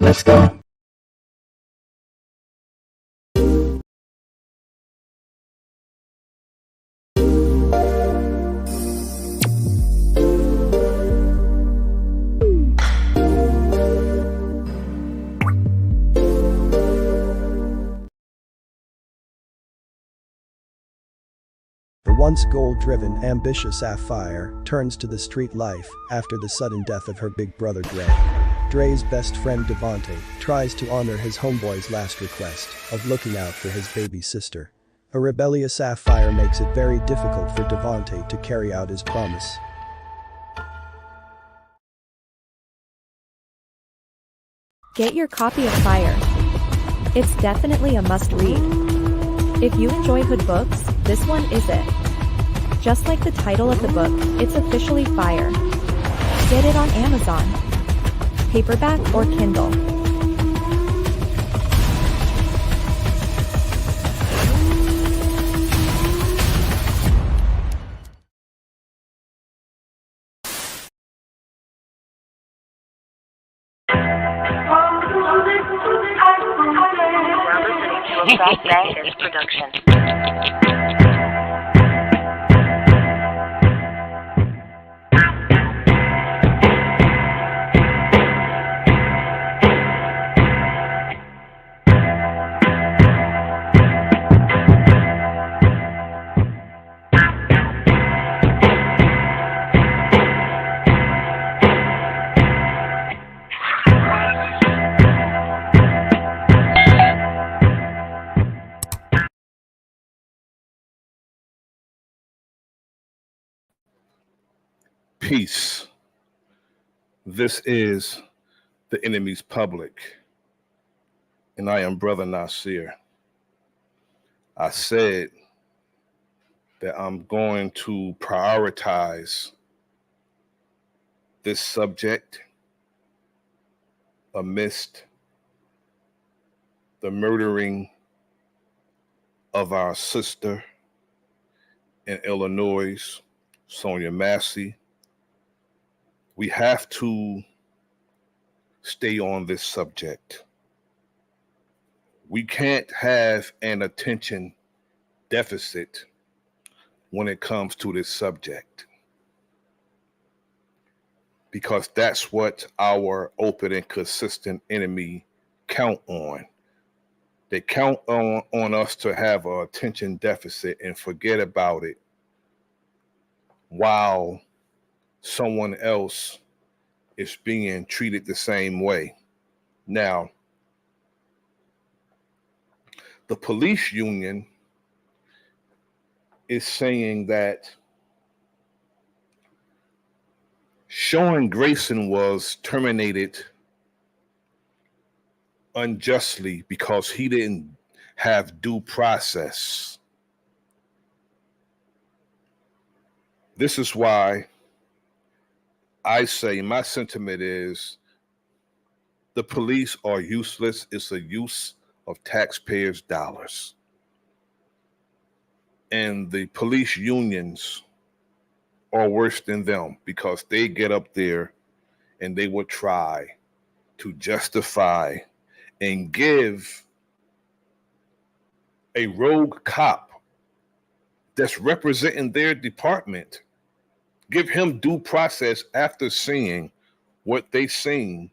Let's go. The once goal-driven, ambitious Sapphire turns to the street life after the sudden death of her big brother Dre. Dre's best friend Devontae tries to honor his homeboy's last request of looking out for his baby sister. A rebellious Sapphire makes it very difficult for Devontae to carry out his promise. Get your copy of Fire. It's definitely a must-read. If you enjoy hood books, this one is it. Just like the title of the book, it's officially Fire. Get it on Amazon, paperback or Kindle. Bangers production. Peace. This is the enemy's public, and I am Bro.Nasir. I said that I'm going to prioritize this subject amidst the murdering of our sister in Illinois, Sonia Massey. We have to stay on this subject. We can't have an attention deficit when it comes to this subject, because that's what our open and consistent enemy count on. They count on us to have an attention deficit and forget about it while someone else is being treated the same way. Now, the police union is saying that Sean Grayson was terminated unjustly because he didn't have due process. This is why I say my sentiment is the police are useless. It's a use of taxpayers' dollars. And the police unions are worse than them because they get up there and they will try to justify and give a rogue cop that's representing their department, give him due process after seeing what they seen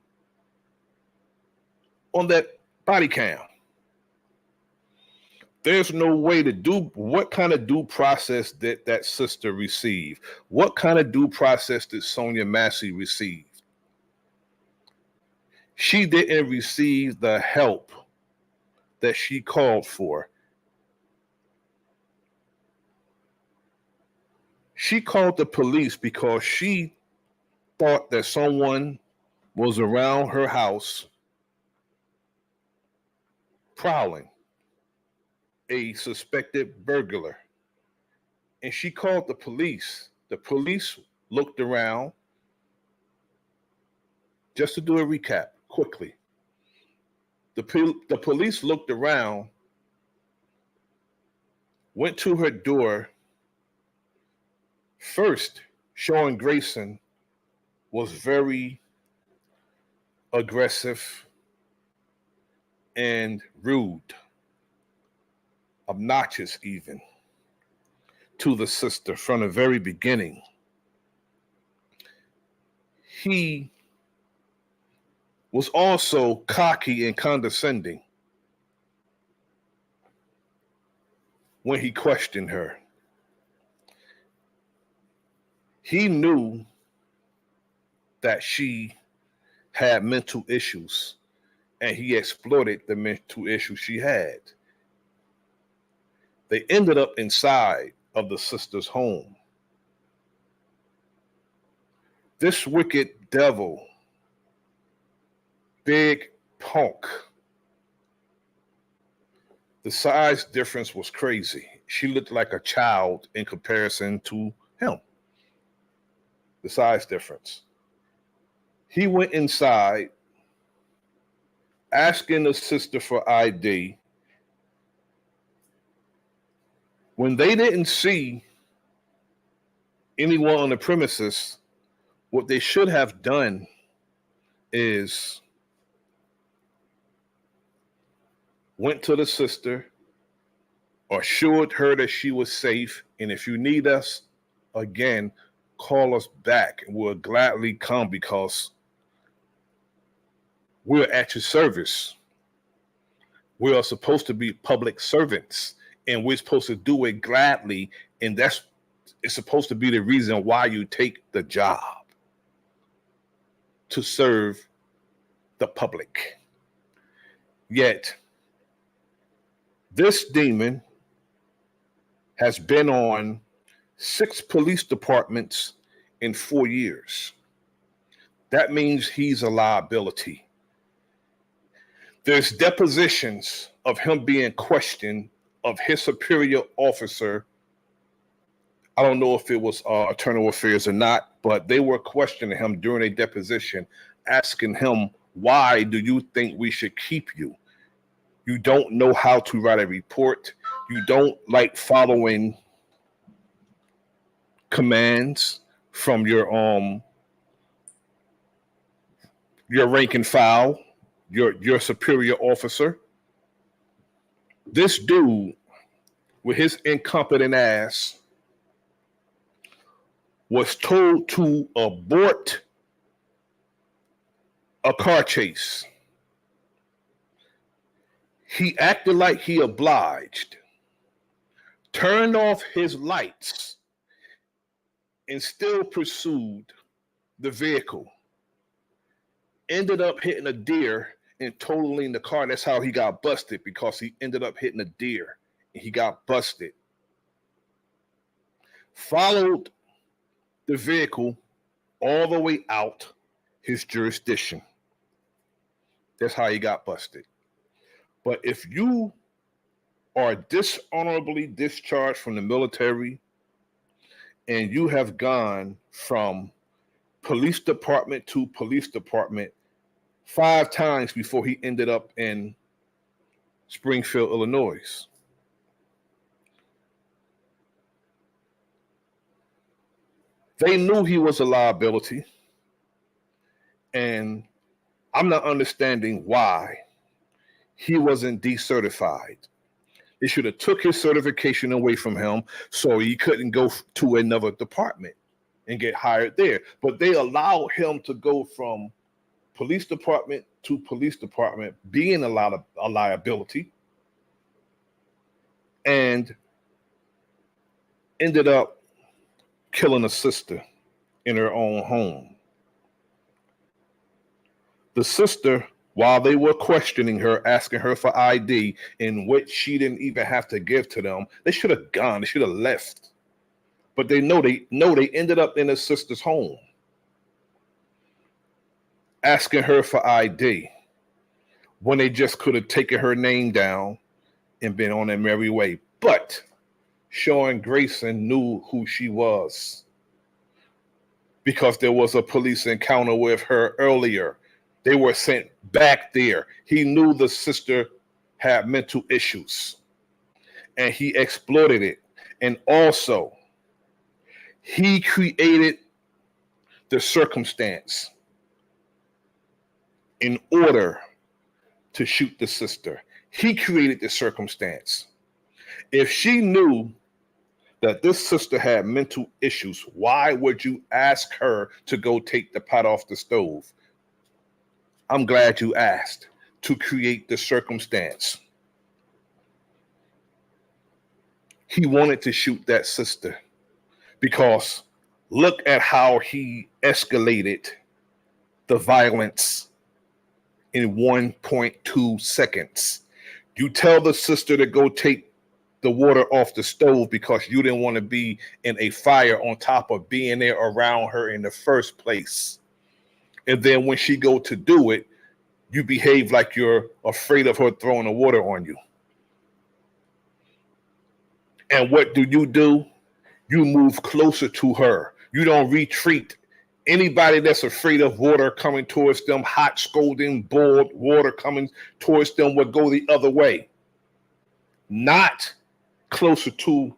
on that body cam. There's no way to do what kind of due process did that sister receive? What kind of due process did Sonia Massey receive? She didn't receive the help that she called for. She called the police because she thought that someone was around her house prowling, a suspected burglar. And she called the police. The police looked around. Just to do a recap quickly. The police looked around, went to her door. First, Sean Grayson was very aggressive, and rude, obnoxious even, to the sister from the very beginning. He was also cocky and condescending when he questioned her. He knew that she had mental issues, and he exploited the mental issues she had. They ended up inside of the sister's home. This wicked devil, big punk, the size difference was crazy. She looked like a child in comparison to him. The size difference. He went inside asking the sister for ID. When they didn't see anyone on the premises, what they should have done is went to the sister, assured her that she was safe, and if you need us again, call us back and we'll gladly come because we're at your service. We are supposed to be public servants and we're supposed to do it gladly, and it's supposed to be the reason why you take the job, to serve the public. Yet this demon has been on 6 police departments in 4 years. That means he's a liability. There's depositions of him being questioned of his superior officer. I don't know if it was internal affairs or not, but they were questioning him during a deposition, asking him, why do you think we should keep you? You don't know how to write a report. You don't like following commands from your rank and file, your superior officer. This dude with his incompetent ass was told to abort a car chase. He acted like he obliged, turned off his lights, and still pursued the vehicle. Ended up hitting a deer and totaling the car. That's how he got busted, because he ended up hitting a deer and he got busted. Followed the vehicle all the way out his jurisdiction. That's how he got busted. But if you are dishonorably discharged from the military and you have gone from police department to police department 5 times before he ended up in Springfield, Illinois. They knew he was a liability, and I'm not understanding why he wasn't decertified. They should have took his certification away from him so he couldn't go to another department and get hired there. But they allow him to go from police department to police department, being a liability, and ended up killing a sister in her own home. The sister, while they were questioning her, asking her for ID, in which she didn't even have to give to them, they should have gone, they should have left. But they ended up in her sister's home, asking her for ID, when they just could have taken her name down and been on their merry way. But Sean Grayson knew who she was, because there was a police encounter with her earlier. They were sent back there. He knew the sister had mental issues, and he exploited it. And also, he created the circumstance in order to shoot the sister. He created the circumstance. If she knew that this sister had mental issues, why would you ask her to go take the pot off the stove? I'm glad you asked. To create the circumstance. He wanted to shoot that sister because look at how he escalated the violence in 1.2 seconds. You tell the sister to go take the water off the stove because you didn't want to be in a fire on top of being there around her in the first place. And then when she go to do it, you behave like you're afraid of her throwing the water on you. And what do? You move closer to her. You don't retreat. Anybody that's afraid of water coming towards them, hot, scalding, boiled water coming towards them, would go the other way. Not closer to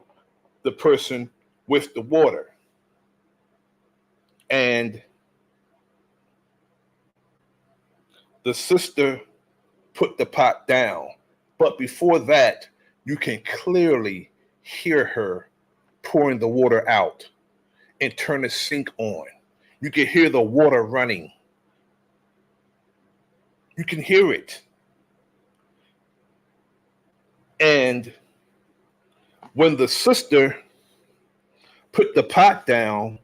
the person with the water. And the sister put the pot down. But before that, you can clearly hear her pouring the water out and turn the sink on. You can hear the water running. You can hear it. And when the sister put the pot down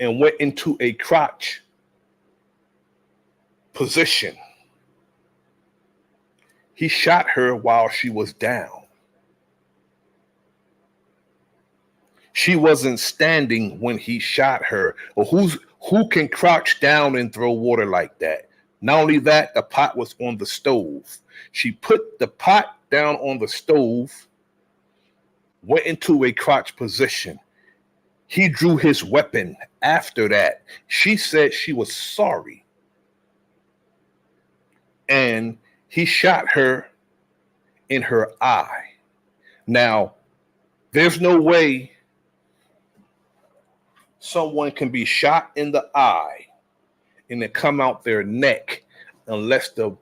and went into a crouch position, he shot her while she was down. She wasn't standing when he shot her. Or who can crouch down and throw water like that? Not only that, the pot was on the stove. She put the pot down on the stove, went into a crouch position. He drew his weapon after that. She said she was sorry. And he shot her in her eye. Now, there's no way someone can be shot in the eye and it come out their neck unless the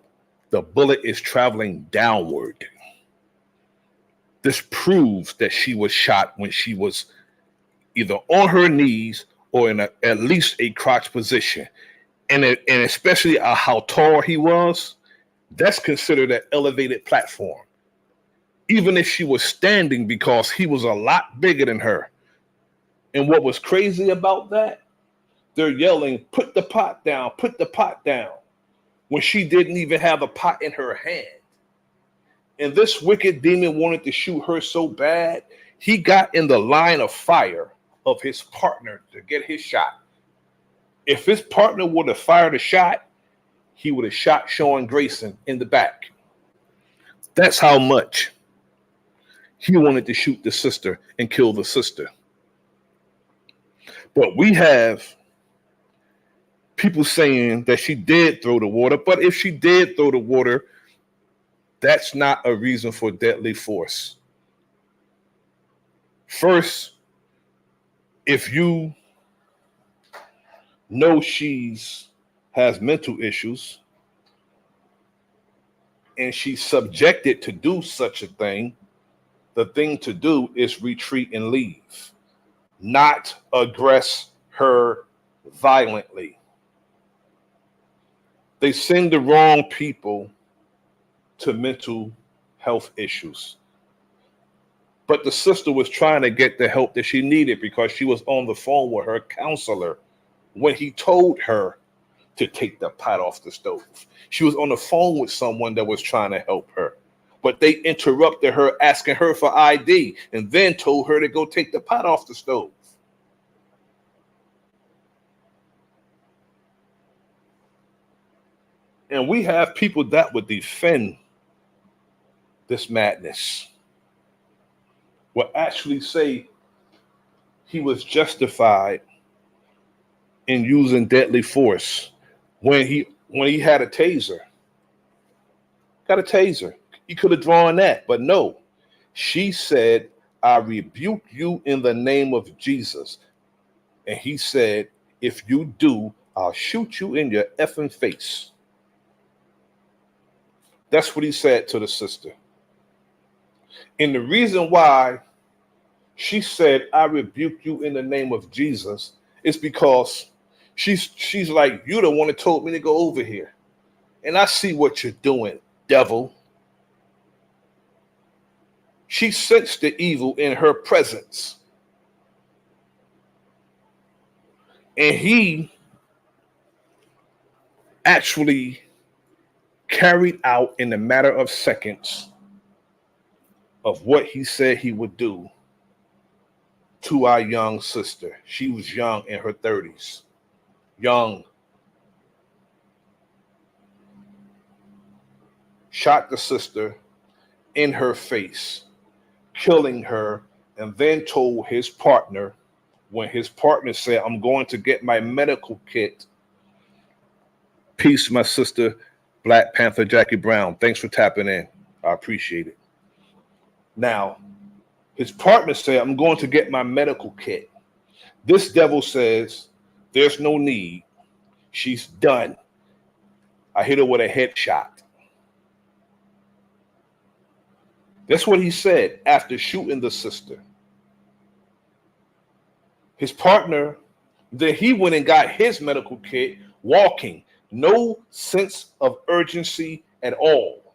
bullet is traveling downward. This proves that she was shot when she was either on her knees or in at least a crouch position. And especially how tall he was, that's considered an elevated platform. Even if she was standing, because he was a lot bigger than her. And what was crazy about that, they're yelling, put the pot down, put the pot down, when she didn't even have a pot in her hand. And this wicked demon wanted to shoot her so bad, he got in the line of fire of his partner to get his shot. If his partner would have fired a shot, he would have shot Sean Grayson in the back. That's how much he wanted to shoot the sister and kill the sister. But we have people saying that she did throw the water. But if she did throw the water, that's not a reason for deadly force. First, if you know has mental issues and she's subjected to do such a thing, the thing to do is retreat and leave, not aggress her violently. They send the wrong people to mental health issues. But the sister was trying to get the help that she needed because she was on the phone with her counselor when he told her to take the pot off the stove. She was on the phone with someone that was trying to help her. But they interrupted her, asking her for ID, and then told her to go take the pot off the stove. And we have people that would defend this madness, would actually say he was justified in using deadly force when he had a taser. Got a taser. He could have drawn that, but no. She said, I rebuke you in the name of Jesus. And he said, if you do, I'll shoot you in your effing face. That's what he said to the sister. And the reason why she said, I rebuke you in the name of Jesus, is because she's like, you the one that told me to go over here. And I see what you're doing, devil. She sensed the evil in her presence. And he actually carried out in a matter of seconds of what he said he would do to our young sister. She was young, in her 30s. Young. Shot the sister in her face, killing her, and then told his partner, when his partner said, I'm going to get my medical kit. Peace, my sister, Black Panther Jackie Brown. Thanks for tapping in. I appreciate it. Now, his partner said, I'm going to get my medical kit. This devil says, there's no need. She's done. I hit her with a headshot. That's what he said after shooting the sister. His partner, then he went and got his medical kit, walking. No sense of urgency at all.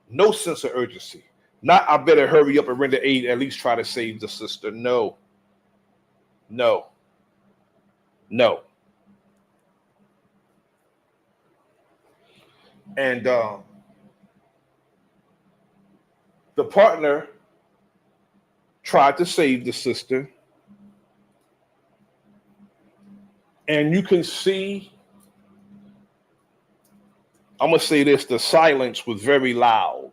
No sense of urgency. Not, I better hurry up and render aid, at least try to save the sister. No. No. No. And the partner tried to save the sister. And you can see, I'm going to say this, the silence was very loud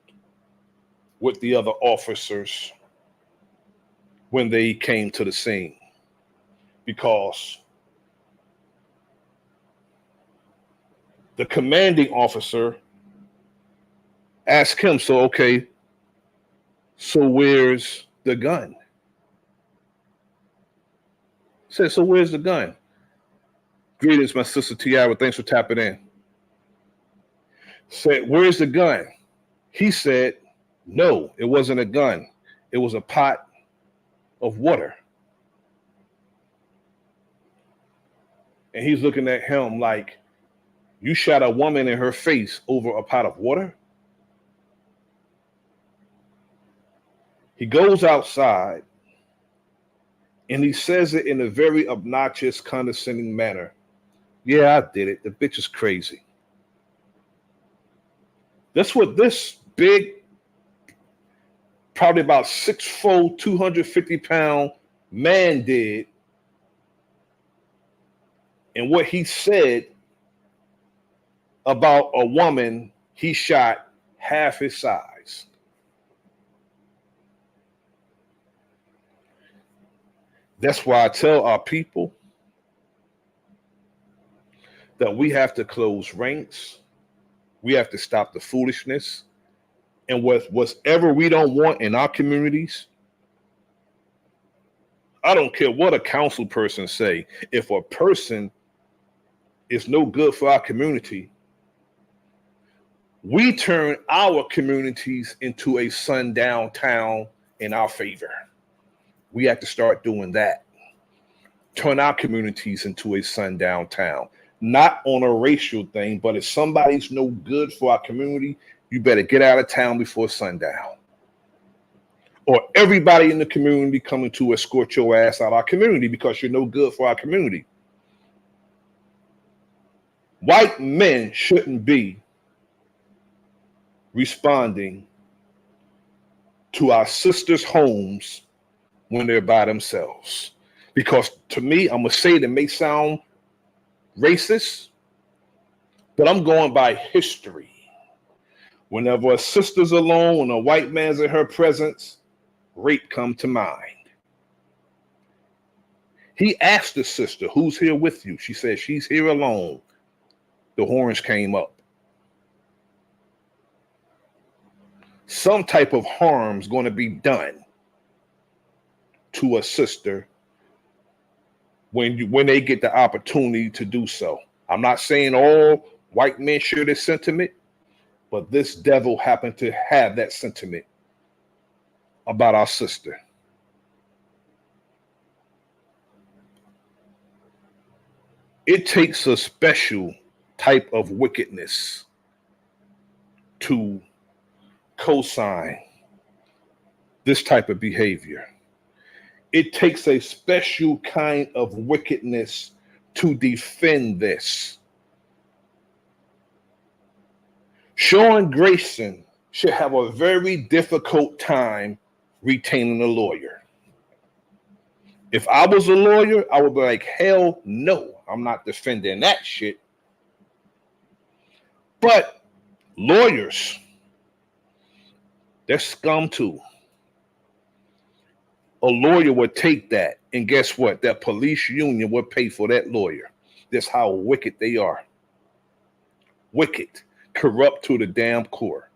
with the other officers when they came to the scene, because the commanding officer asked him, so where's the gun? He said, so where's the gun? Greetings, my sister Tiara. Thanks for tapping in. Said, where's the gun? He said, no, it wasn't a gun. It was a pot of water. And he's looking at him like, you shot a woman in her face over a pot of water? He goes outside and he says it in a very obnoxious, condescending manner. Yeah, I did it. The bitch is crazy. That's what this big, probably about 6'4", 250-pound man did. And what he said about a woman he shot half his size. That's why I tell our people that we have to close ranks. We have to stop the foolishness. And whatever we don't want in our communities, I don't care what a council person say. If a person is no good for our community, we turn our communities into a sundown town in our favor. We have to start doing that. Turn our communities into a sundown town. Not on a racial thing, but if somebody's no good for our community, you better get out of town before sundown. Or everybody in the community coming to escort your ass out of our community because you're no good for our community. White men shouldn't be responding to our sisters' homes when they're by themselves. Because to me, I'm going to say it may sound racist, but I'm going by history. Whenever a sister's alone and a white man's in her presence, rape come to mind. He asked the sister, who's here with you? She said, she's here alone. The horns came up. Some type of harm's going to be done to a sister when they get the opportunity to do so. I'm not saying all white men share this sentiment, But this devil happened to have that sentiment about our sister. It takes a special type of wickedness to co-sign this type of behavior. It takes a special kind of wickedness to defend this. Sean Grayson should have a very difficult time retaining a lawyer. If I was a lawyer, I would be like, hell no, I'm not defending that shit. But lawyers, they're scum too. A lawyer would take that, and guess what? That police union would pay for that lawyer. That's how wicked they are. Wicked, corrupt to the damn core.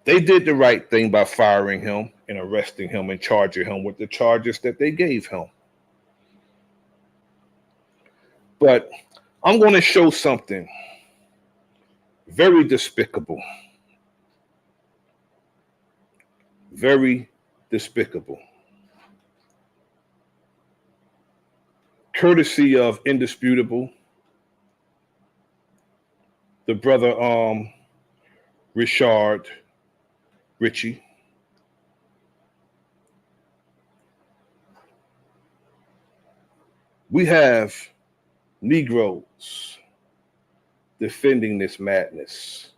They did the right thing by firing him and arresting him and charging him with the charges that they gave him. But I'm going to show something very despicable. Very despicable. Courtesy of Indisputable, the brother Richard Ritchie. We have Negroes defending this madness.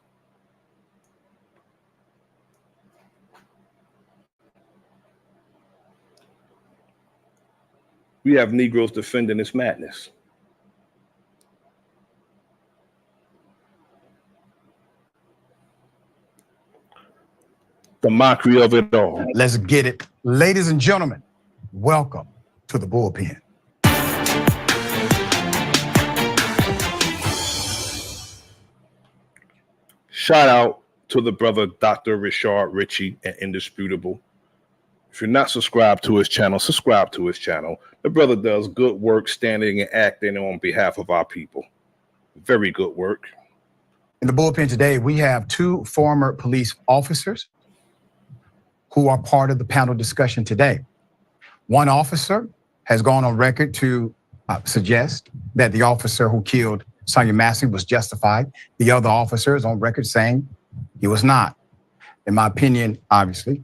We have Negroes defending this madness. The mockery of it all. Let's get it. Ladies and gentlemen, welcome to the bullpen. Shout out to the brother Dr. Richard Ritchie at Indisputable. If you're not subscribed to his channel, subscribe to his channel. The brother does good work standing and acting on behalf of our people. Very good work. In the bullpen today, we have two former police officers who are part of the panel discussion today. One officer has gone on record to suggest that the officer who killed Sonia Massey was justified. The other officer is on record saying he was not. In my opinion, obviously,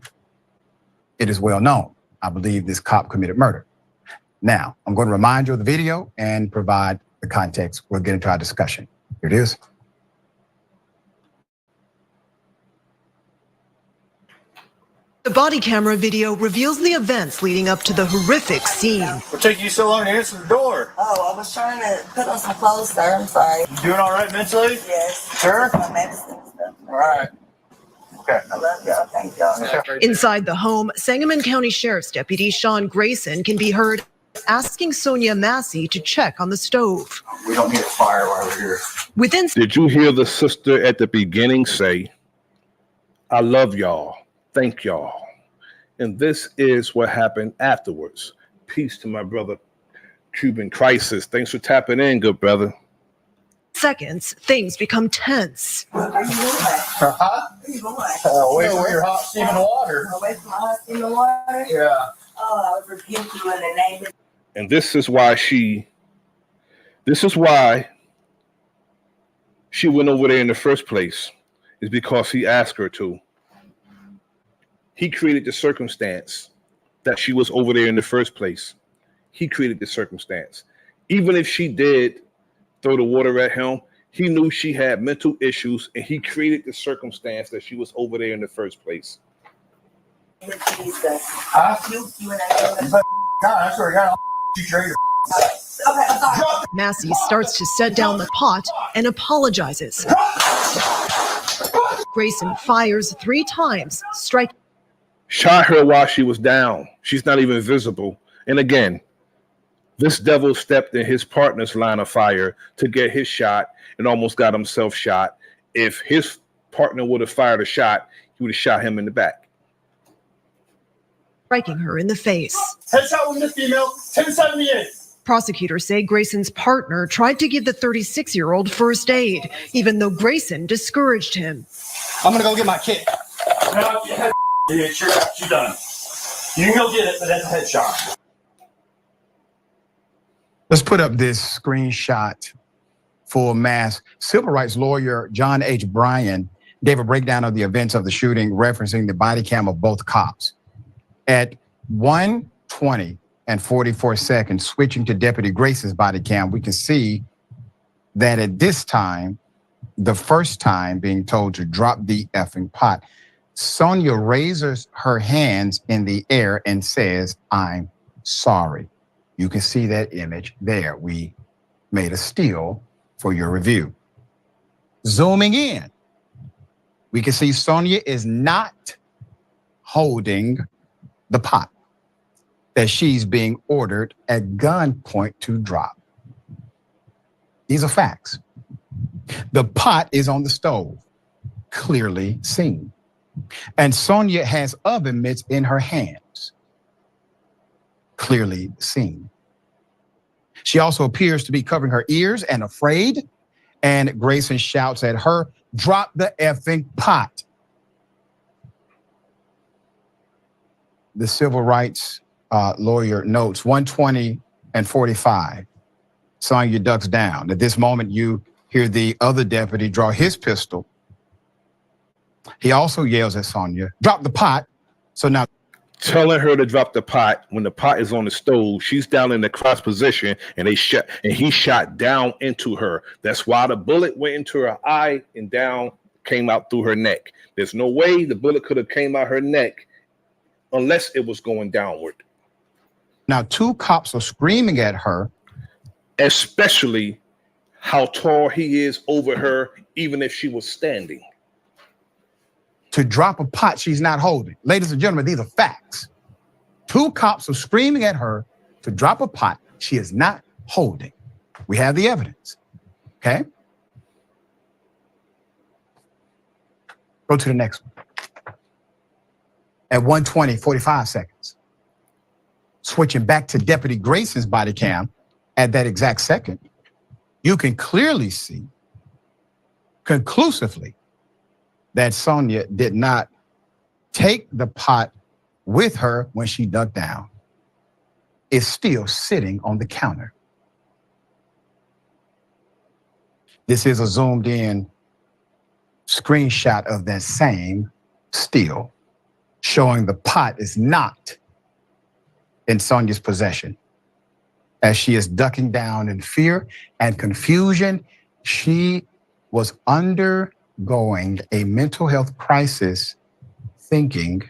it is well known. I believe this cop committed murder. Now, I'm going to remind you of the video and provide the context. We'll get into our discussion. Here it is. The body camera video reveals the events leading up to the horrific scene. What took you so long to answer the door? Oh, I was trying to put on some clothes, sir. I'm sorry. You doing all right mentally? Yes. Sure? My medicine and stuff. All right. Okay. I love y'all. Thank y'all. Inside the home, Sangamon County Sheriff's Deputy Sean Grayson can be heard asking Sonia Massey to check on the stove. We don't need a fire while we're here. Within Did you hear the sister at the beginning say, I love y'all, thank y'all. And this is what happened afterwards. Peace to my brother, Cuban Crisis. Thanks for tapping in, good brother. seconds, things become tense. Where are you going? Huh? Where you going? Away from your hot steaming water. Away from my hot steaming water? Yeah. Oh, I rebuke you in the name of... And this is why she went over there in the first place, is because he asked her to. He created the circumstance that she was over there in the first place. He created the circumstance. Even if she did throw the water at him, he knew she had mental issues, and he created the circumstance that she was over there in the first place. Jesus. Huh? You in the name of... God, I swear to God, I'll you traitor. Okay, I'm sorry. Massey starts to set down the pot and apologizes. Grayson fires 3 times, striking. Shot her while she was down. She's not even visible. And again, this devil stepped in his partner's line of fire to get his shot and almost got himself shot. If his partner would have fired a shot, he would have shot him in the back. Striking her in the face. Headshot with the female, 1078. Prosecutors say Grayson's partner tried to give the 36-year-old first aid, even though Grayson discouraged him. I'm gonna go get my kit. No, yeah, sure, she's done. You can go get it, but that's a headshot. Let's put up this screenshot full mass. Civil rights lawyer John H. Bryan gave a breakdown of the events of the shooting, referencing the body cam of both cops. At 1:20 and 44 seconds, switching to Deputy Grayson's body cam, we can see that at this time, the first time being told to drop the effing pot, Sonia raises her hands in the air and says, "I'm sorry." You can see that image there. We made a still for your review. Zooming in, we can see Sonia is not holding the pot that she's being ordered at gunpoint to drop. These are facts. The pot is on the stove, clearly seen. And Sonia has oven mitts in her hands, clearly seen. She also appears to be covering her ears and afraid, and Grayson shouts at her, "Drop the effing pot." The civil rights lawyer notes 1:20 and 45. Sonia ducks down. At this moment, you hear the other deputy draw his pistol. He also yells at Sonia, "Drop the pot." So now, telling her to drop the pot when the pot is on the stove. She's down in the cross position, and he shot down into her. That's why the bullet went into her eye and down, came out through her neck. There's no way the bullet could have came out her neck unless it was going downward. now two cops are screaming at her. Especially how tall he is over her, even if she was standing. To drop a pot she's not holding. Ladies and gentlemen, these are facts. Two cops are screaming at her to drop a pot she is not holding. We have the evidence, okay? Go to the next one. At 1:20, 45 seconds. Switching back to Deputy Grayson's body cam at that exact second, you can clearly see conclusively that Sonia did not take the pot with her when she ducked down. It's still sitting on the counter. This is a zoomed in screenshot of that same still, showing the pot is not in Sonia's possession. As she is ducking down in fear and confusion, she was undergoing a mental health crisis, thinking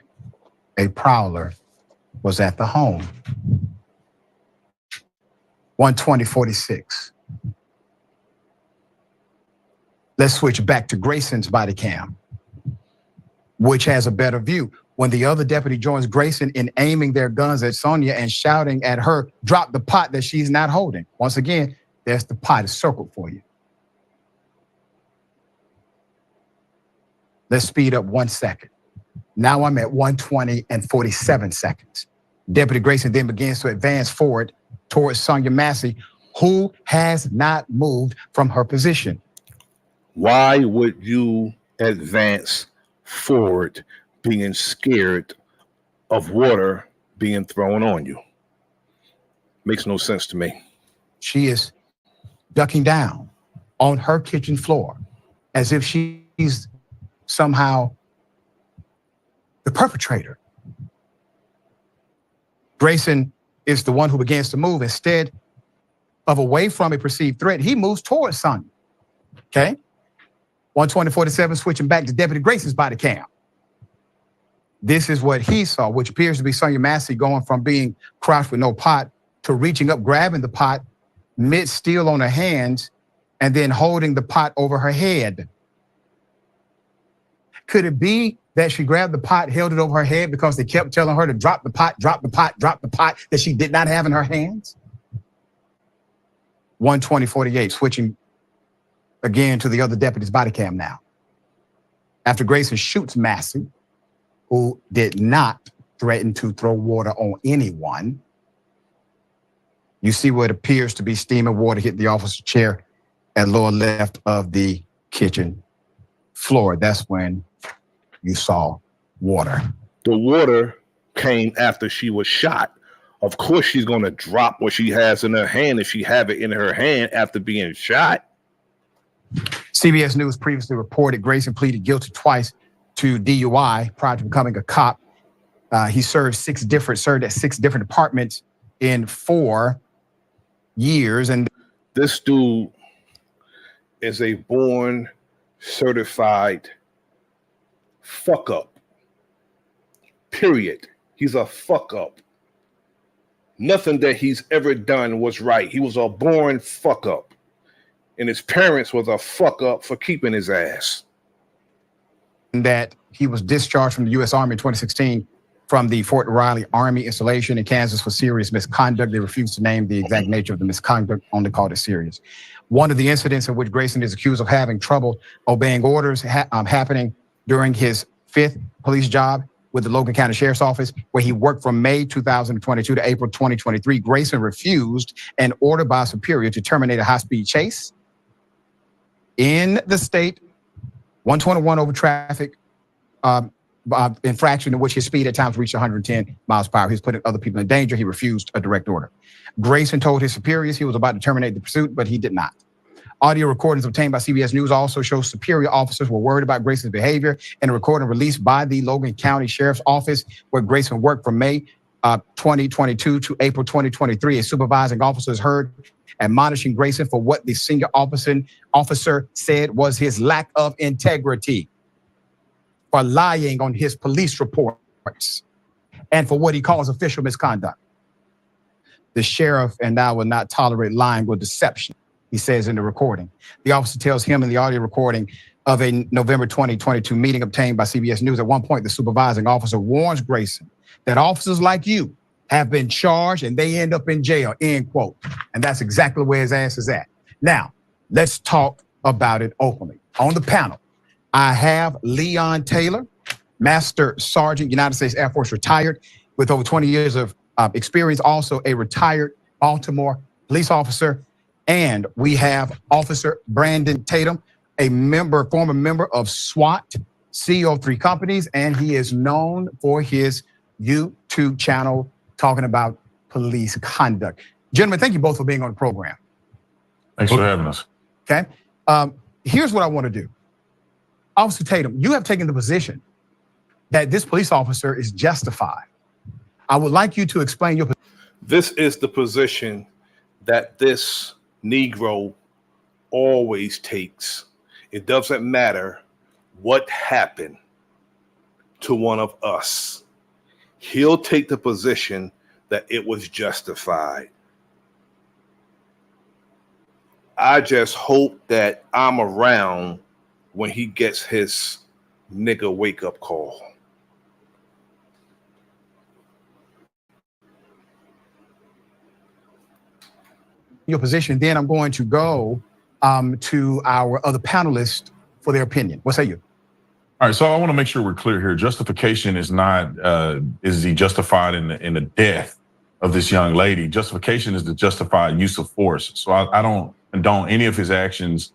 a prowler was at the home. 1:20:46. Let's switch back to Grayson's body cam, which has a better view. When the other deputy joins Grayson in aiming their guns at Sonia and shouting at her, "Drop the pot that she's not holding." Once again, there's the pot. It's circled for you. Let's speed up 1 second. Now I'm at 1:20 and 47 seconds. Deputy Grayson then begins to advance forward towards Sonia Massey, who has not moved from her position. Why would you advance forward being scared of water being thrown on you? Makes no sense to me. She is ducking down on her kitchen floor as if she's somehow the perpetrator. Grayson is the one who begins to move. Instead of away from a perceived threat, he moves towards Sonia. Okay? 1:20:47, switching back to Deputy Grayson's body cam. This is what he saw, which appears to be Sonia Massey going from being crouched with no pot to reaching up, grabbing the pot, mitts still on her hands, and then holding the pot over her head. Could it be that she grabbed the pot, held it over her head because they kept telling her to drop the pot, drop the pot, drop the pot that she did not have in her hands? 1:20:48, switching again to the other deputy's body cam now. After Grayson shoots Massey, who did not threaten to throw water on anyone, You see what appears to be steaming water hit the officer's chair at lower left of the kitchen floor. That's when you saw water. The water came after she was shot. Of course, she's going to drop what she has in her hand if she have it in her hand after being shot. CBS News previously reported Grayson pleaded guilty twice to DUI prior to becoming a cop. He served at 6 different departments in 4 years. And this dude is a born certified fuck up. Period. He's a fuck up. Nothing that he's ever done was right. He was a born fuck up. And his parents was a fuck up for keeping his ass. That he was discharged from the U.S. Army in 2016 from the Fort Riley Army installation in Kansas for serious misconduct. They refused to name the exact nature of the misconduct, only called it serious. One of the incidents in which Grayson is accused of having trouble obeying orders happening during his 5th police job with the Logan County Sheriff's Office, where he worked from May 2022 to April 2023. Grayson refused an order by a superior to terminate a high-speed chase in the state 121 over traffic infraction in which his speed at times reached 110 miles per hour. He's putting other people in danger. He refused a direct order. Grayson told his superiors he was about to terminate the pursuit, but he did not. Audio recordings obtained by CBS News also show superior officers were worried about Grayson's behavior. In a recording released by the Logan County Sheriff's Office, where Grayson worked from May 2022 to April 2023, a supervising officer is heard admonishing Grayson for what the senior officer said was his lack of integrity, for lying on his police reports, and for what he calls official misconduct. The sheriff and I will not tolerate lying or deception, he says in the recording. The officer tells him in the audio recording of a November 2022 meeting obtained by CBS News. At one point, the supervising officer warns Grayson that officers like you have been charged and they end up in jail, end quote. And that's exactly where his ass is at. Now, let's talk about it openly. On the panel, I have Leon Taylor, Master Sergeant, United States Air Force, retired with over 20 years of experience, also a retired Baltimore police officer. And we have Officer Brandon Tatum, a former member of SWAT, CEO of 3 companies, and he is known for his YouTube channel talking about police conduct. Gentlemen, thank you both for being on the program. Thanks for having us. Okay. Here's what I want to do. Officer Tatum, you have taken the position that this police officer is justified. I would like you to explain your position. This is the position that this Negro always takes. It doesn't matter what happened to one of us. He'll take the position that it was justified. I just hope that I'm around when he gets his nigga wake up call. Your position, then I'm going to go to our other panelists for their opinion. What say you? All right, so I want to make sure we're clear here. Justification is not, is he justified in the death of this young lady? Justification is the justified use of force. So I don't condone any of his actions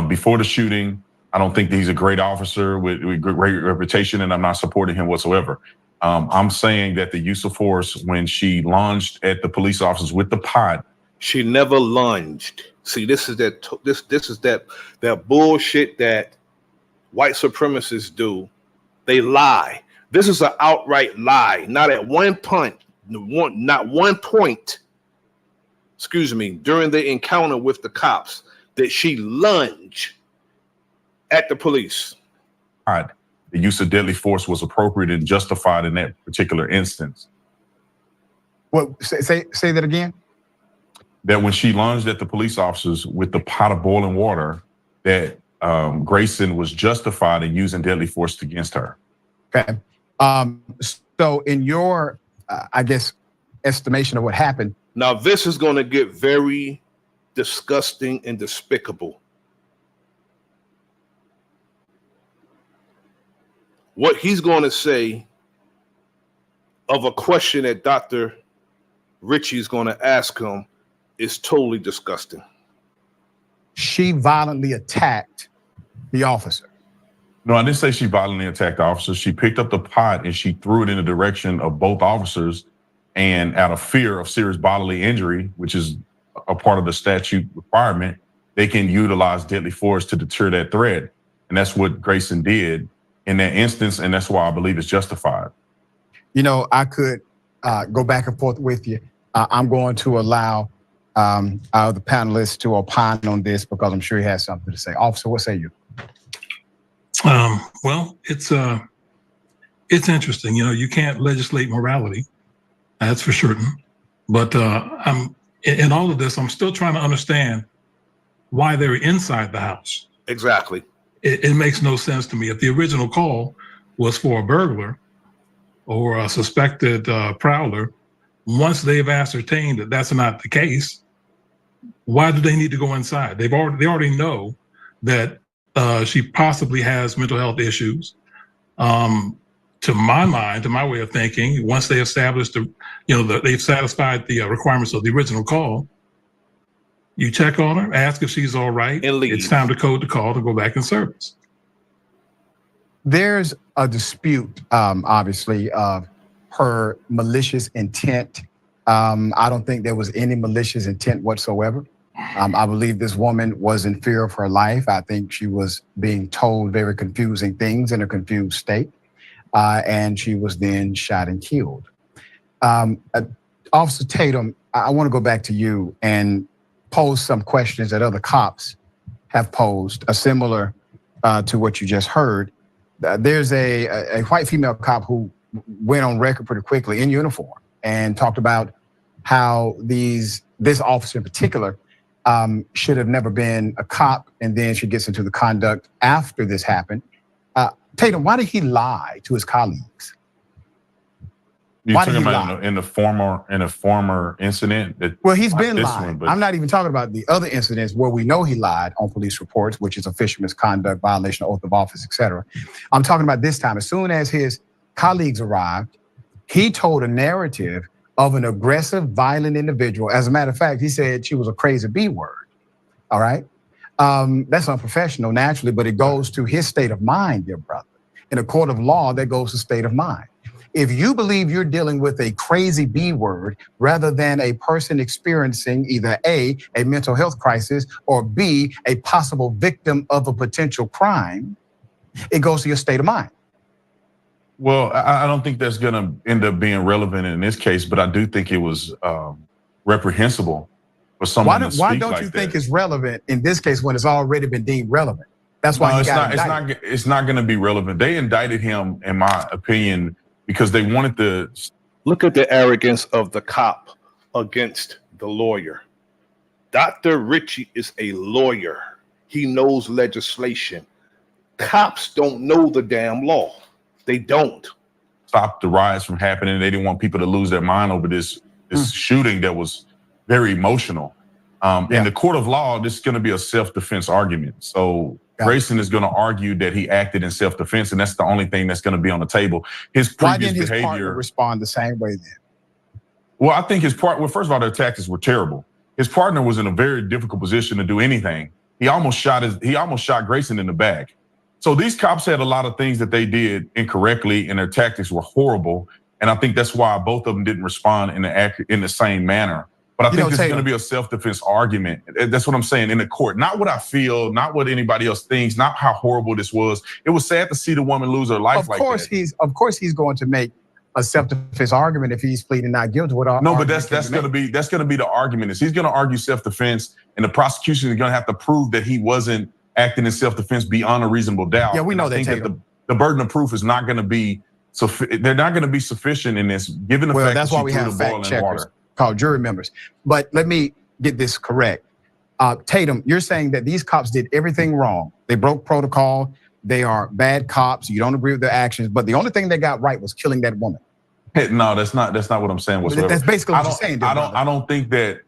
before the shooting. I don't think that he's a great officer with great reputation, and I'm not supporting him whatsoever. I'm saying that the use of force when she lunged at the police officers with the pot. She never lunged. See, this is that bullshit that white supremacists do. They lie. This is an outright lie. Not at one point, not one point, excuse me, during the encounter with the cops that she lunged at the police. The use of deadly force was appropriate and justified in that particular instance. What, say that again? That when she lunged at the police officers with the pot of boiling water, that Grayson was justified in using deadly force against her. Okay. So in your, I guess, estimation of what happened. Now, this is going to get very disgusting and despicable. What he's going to say of a question that Dr. Ritchie is going to ask him is totally disgusting. She violently attacked the officer. No, I didn't say she violently attacked the officer. She picked up the pot and she threw it in the direction of both officers, and out of fear of serious bodily injury, which is a part of the statute requirement, they can utilize deadly force to deter that threat. And that's what Grayson did in that instance, and that's why I believe it's justified. You know, I could go back and forth with you. I'm going to allow the panelists to opine on this because I'm sure he has something to say. Officer, what say you? Well, it's interesting. You know, you can't legislate morality, that's for certain. But I'm in all of this, I'm still trying to understand why they're inside the house. Exactly. It makes no sense to me. If the original call was for a burglar or a suspected prowler, once they've ascertained that that's not the case, why do they need to go inside? They already know that she possibly has mental health issues. To my mind, to my way of thinking, once they established they've satisfied the requirements of the original call, you check on her, ask if she's all right. And leave. It's time to code the call to go back in service. There's a dispute, obviously, of her malicious intent. I don't think there was any malicious intent whatsoever. I believe this woman was in fear of her life. I think she was being told very confusing things in a confused state. And she was then shot and killed. Officer Tatum, I want to go back to you and pose some questions that other cops have posed, similar to what you just heard. There's a white female cop who went on record pretty quickly in uniform and talked about how this officer in particular should have never been a cop, and then she gets into the conduct after this happened. Tatum, why did he lie to his colleagues? You're talking about in a former incident? Well, he's been lying. I'm not even talking about the other incidents where we know he lied on police reports, which is official misconduct, violation of oath of office, et cetera. I'm talking about this time. As soon as his colleagues arrived, he told a narrative of an aggressive, violent individual. As a matter of fact, he said she was a crazy B word. All right. That's unprofessional, naturally, but it goes to his state of mind, dear brother. In a court of law, that goes to state of mind. If you believe you're dealing with a crazy B word rather than a person experiencing either A, mental health crisis, or B, a possible victim of a potential crime, it goes to your state of mind. Well, I don't think that's going to end up being relevant in this case, but I do think it was reprehensible for someone to speak like that. Why don't you think it's relevant in this case when it's already been deemed relevant? That's why it's not going to be relevant. They indicted him, in my opinion, because they wanted to look at the arrogance of the cop against the lawyer. Dr. Ritchie is a lawyer. He knows legislation. Cops don't know the damn law. They don't. Stop the riots from happening. They didn't want people to lose their mind over this shooting that was very emotional. In the court of law, this is going to be a self-defense argument. So Grayson is going to argue that he acted in self-defense, and that's the only thing that's going to be on the table. His previous behavior. Why didn't his partner respond the same way then? Well, I think well, first of all, their tactics were terrible. His partner was in a very difficult position to do anything. He almost shot Grayson in the back. So these cops had a lot of things that they did incorrectly, and their tactics were horrible. And I think that's why both of them didn't respond in the same manner. But I think this is going to be a self-defense argument. That's what I'm saying in the court. Not what I feel, not what anybody else thinks, not how horrible this was. It was sad to see the woman lose her life like that. Of course, he's going to make a self-defense argument if he's pleading not guilty. No, but that's going to be the argument. Is he's going to argue self-defense, and the prosecution is going to have to prove that he wasn't acting in self-defense beyond a reasonable doubt. Yeah, we know that. I think that the burden of proof is not going to be they're not going to be sufficient in this, given the fact that's that why we have fact checkers called jury members. But let me get this correct. Tatum, you're saying that these cops did everything wrong. They broke protocol. They are bad cops. You don't agree with their actions, but the only thing they got right was killing that woman. No, that's not what I'm saying whatsoever. That's basically what you're saying. I don't think that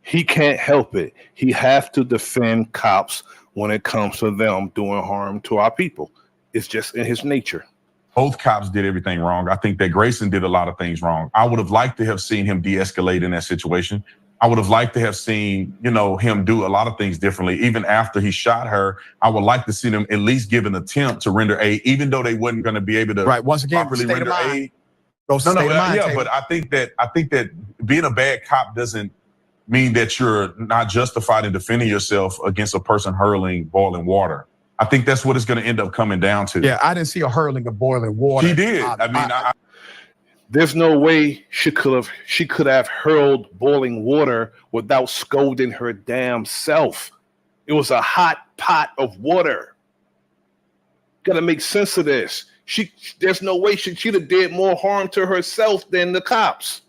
he can't help it. He has to defend cops when it comes to them doing harm to our people. It's just in his nature. Both cops did everything wrong. I think that Grayson did a lot of things wrong. I would have liked to have seen him de-escalate in that situation. I would have liked to have seen, him do a lot of things differently. Even after he shot her, I would like to see them at least give an attempt to render aid, even though they wasn't going to be able to Once again, properly state of render mind. aid. Go state of mind, Yeah, Taylor. but I think that being a bad cop doesn't mean that you're not justified in defending yourself against a person hurling boiling water. I think that's what it's going to end up coming down to. Yeah, I didn't see a hurling of boiling water. She did. There's no way she could have hurled boiling water without scolding her damn self. It was a hot pot of water. Gotta make sense of this. There's no way she'd have did more harm to herself than the cops.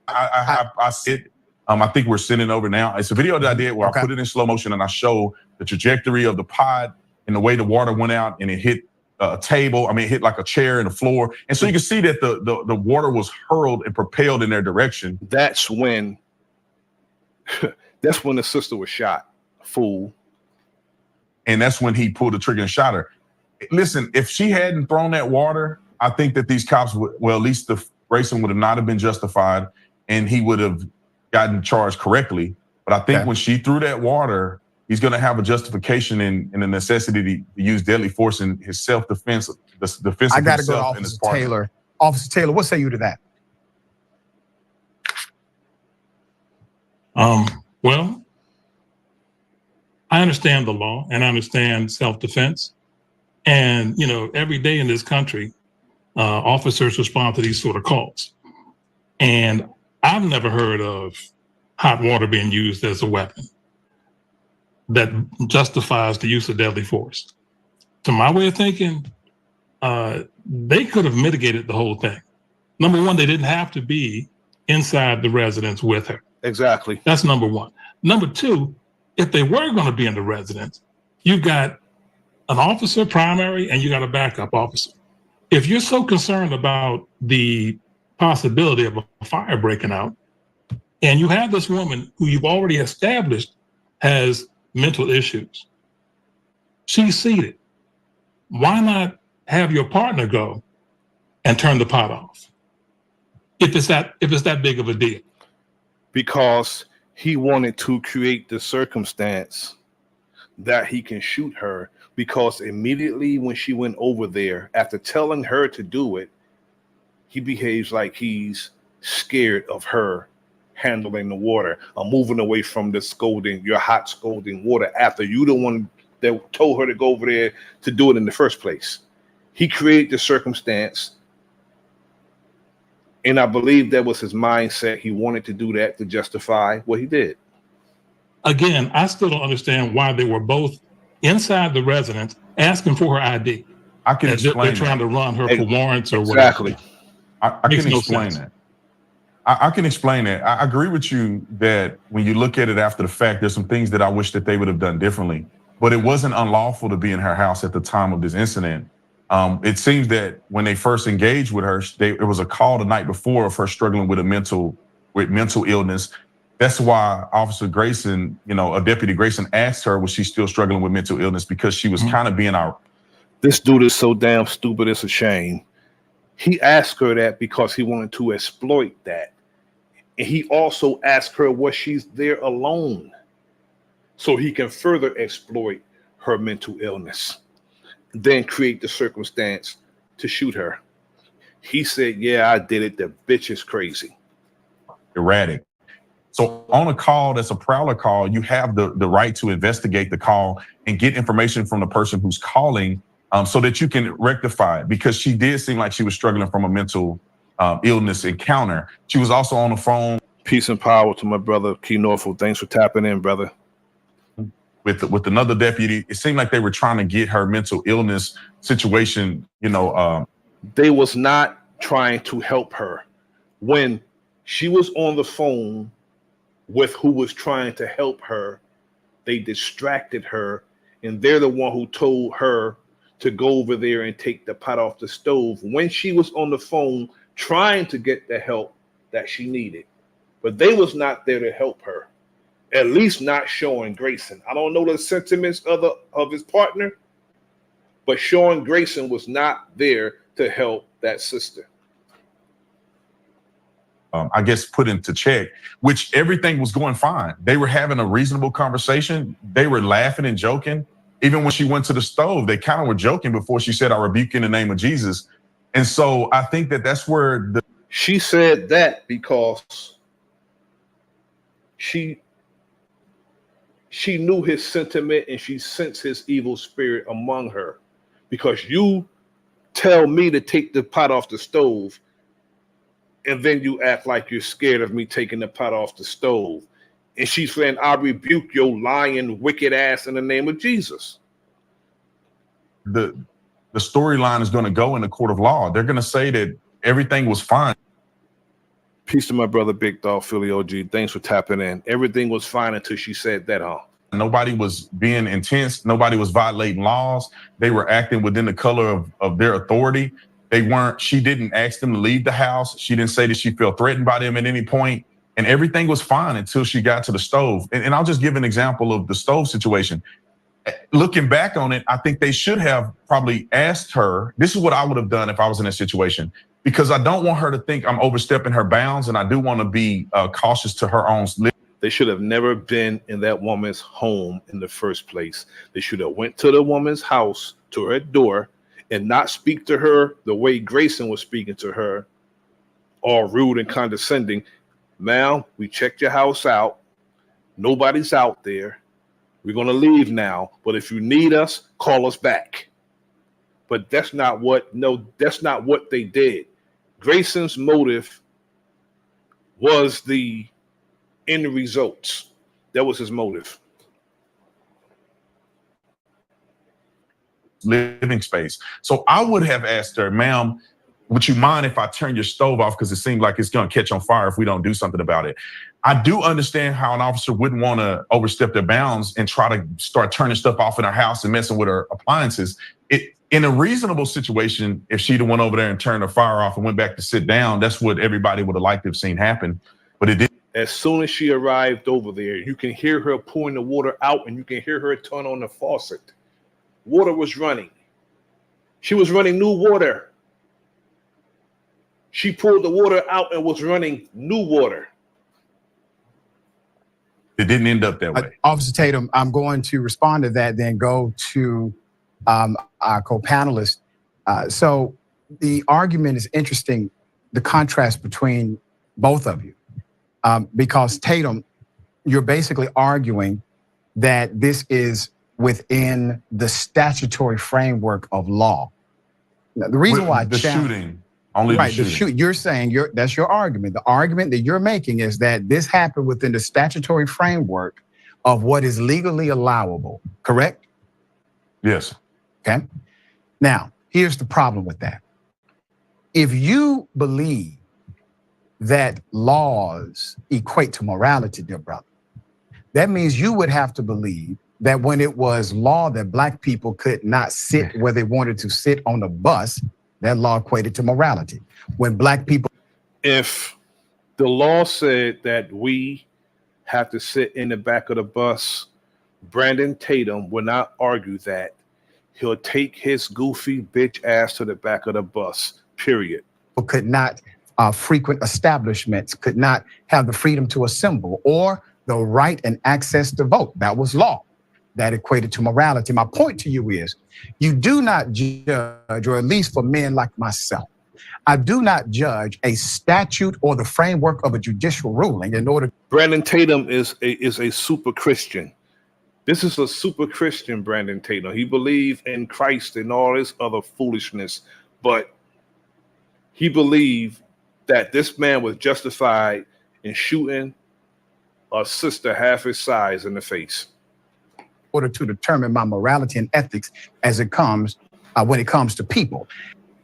I sit. I think we're sending over now. It's a video that I did where I put it in slow motion and I show the trajectory of the pod and the way the water went out and it hit a table. I mean, it hit like a chair and the floor. And so you can see that the water was hurled and propelled in their direction. That's when the sister was shot, fool. And that's when he pulled the trigger and shot her. Listen, if she hadn't thrown that water, I think that these cops would, well, at least the Grayson would have not have been justified and he would have gotten charged correctly. But I think when she threw that water, he's going to have a justification in the necessity to use deadly force in his self-defense, the defense I of got to go to himself and his Officer partner. Taylor. Officer Taylor, what say you to that? Well, I understand the law and I understand self-defense. And, every day in this country, officers respond to these sort of calls. And I've never heard of hot water being used as a weapon that justifies the use of deadly force. To my way of thinking, they could have mitigated the whole thing. Number one, they didn't have to be inside the residence with her. Exactly. That's number one. Number two, if they were going to be in the residence, you've got an officer primary and you got a backup officer. If you're so concerned about the possibility of a fire breaking out, and you have this woman who you've already established has mental issues, she's seated. Why not have your partner go and turn the pot off? If it's that big of a deal. Because he wanted to create the circumstance that he can shoot her, because immediately when she went over there, after telling her to do it, he behaves like he's scared of her handling the water or moving away from the scolding, your hot scolding water, after you the one that told her to go over there to do it in the first place. He created the circumstance, and I believe that was his mindset. He wanted to do that to justify what he did. Again, I still don't understand why they were both inside the residence asking for her ID. I can explain. They're trying to run her for warrants or exactly. whatever. I can explain that. I can explain that. I agree with you that when you look at it after the fact, there's some things that I wish that they would have done differently. But it wasn't unlawful to be in her house at the time of this incident. It seems that when they first engaged with her, there was a call the night before of her struggling with mental illness. That's why Officer Grayson, a Deputy Grayson, asked her, was she still struggling with mental illness, because she was kind of being out. This dude is so damn stupid, it's a shame. He asked her that because he wanted to exploit that. And he also asked her, was she there alone, so he can further exploit her mental illness, then create the circumstance to shoot her. He said, yeah, I did it. The bitch is crazy. Erratic. So on a call that's a prowler call, you have the right to investigate the call and get information from the person who's calling, so that you can rectify it, because she did seem like she was struggling from a mental illness encounter. She was also on the phone. Peace and power to my brother, Key Norfolk. Thanks for tapping in, brother. With another deputy. It seemed like they were trying to get her mental illness situation, They was not trying to help her. When she was on the phone with who was trying to help her, they distracted her, and they're the one who told her to go over there and take the pot off the stove when she was on the phone trying to get the help that she needed. But they was not there to help her, at least not Sean Grayson. I don't know the sentiments of his partner, but Sean Grayson was not there to help that sister. I guess, put into check, which everything was going fine. They were having a reasonable conversation. They were laughing and joking. Even when she went to the stove, they kind of were joking before she said, "I rebuke you in the name of Jesus." And so I think that that's where she said that because she knew his sentiment and she sensed his evil spirit among her. Because you tell me to take the pot off the stove, and then you act like you're scared of me taking the pot off the stove. And she's saying, "I rebuke your lying, wicked ass in the name of Jesus." the storyline is going to go in the court of law. They're going to say that everything was fine. Peace to my brother, Big Dog Philly OG. Thanks for tapping in. Everything was fine until she said that, huh? Nobody was being intense. Nobody was violating laws. They were acting within the color of their authority. She didn't ask them to leave the house. She didn't say that she felt threatened by them at any point. And everything was fine until she got to the stove. And I'll just give an example of the stove situation. Looking back on it, I think they should have probably asked her. This is what I would have done if I was in a situation, because I don't want her to think I'm overstepping her bounds, and I do want to be cautious to her own. They should have never been in that woman's home in the first place. They should have went to the woman's house, to her door, and not speak to her the way Grayson was speaking to her, all rude and condescending. "Ma'am, we checked your house out. Nobody's out there. We're going to leave now, but if you need us, call us back." But that's not what they did. Grayson's motive was the end results. That was his motive. Living space. So I would have asked her, "Ma'am, would you mind if I turn your stove off? Because it seems like it's going to catch on fire if we don't do something about it." I do understand how an officer wouldn't want to overstep their bounds and try to start turning stuff off in her house and messing with her appliances. In a reasonable situation, if she'd have went over there and turned the fire off and went back to sit down, that's what everybody would have liked to have seen happen. But it didn't. As soon as she arrived over there, you can hear her pouring the water out, and you can hear her turn on the faucet. Water was running. She was running new water. She pulled the water out and was running new water. It didn't end up that way. Officer Tatum, I'm going to respond to that, then go to our co-panelist. So the argument is interesting, the contrast between both of you. Because Tatum, you're basically arguing that this is within the statutory framework of law. Now, the reason why the shooting, only right, the shooting. You're saying that's your argument. The argument that you're making is that this happened within the statutory framework of what is legally allowable, correct? Yes. Okay. Now, here's the problem with that. If you believe that laws equate to morality, dear brother, that means you would have to believe that when it was law that Black people could not sit where they wanted to sit on a bus, that law equated to morality. When Black people... If the law said that we have to sit in the back of the bus, Brandon Tatum would not argue that. He'll take his goofy bitch ass to the back of the bus, period. Could not frequent establishments, could not have the freedom to assemble or the right and access to vote. That was law. That equated to morality. My point to you is, you do not judge, or at least for men like myself, I do not judge a statute or the framework of a judicial ruling in order. Brandon Tatum is a super Christian. This is a super Christian, Brandon Tatum. He believed in Christ and all this other foolishness, but he believed that this man was justified in shooting a sister half his size in the face. Order to determine my morality and ethics as it comes when it comes to people.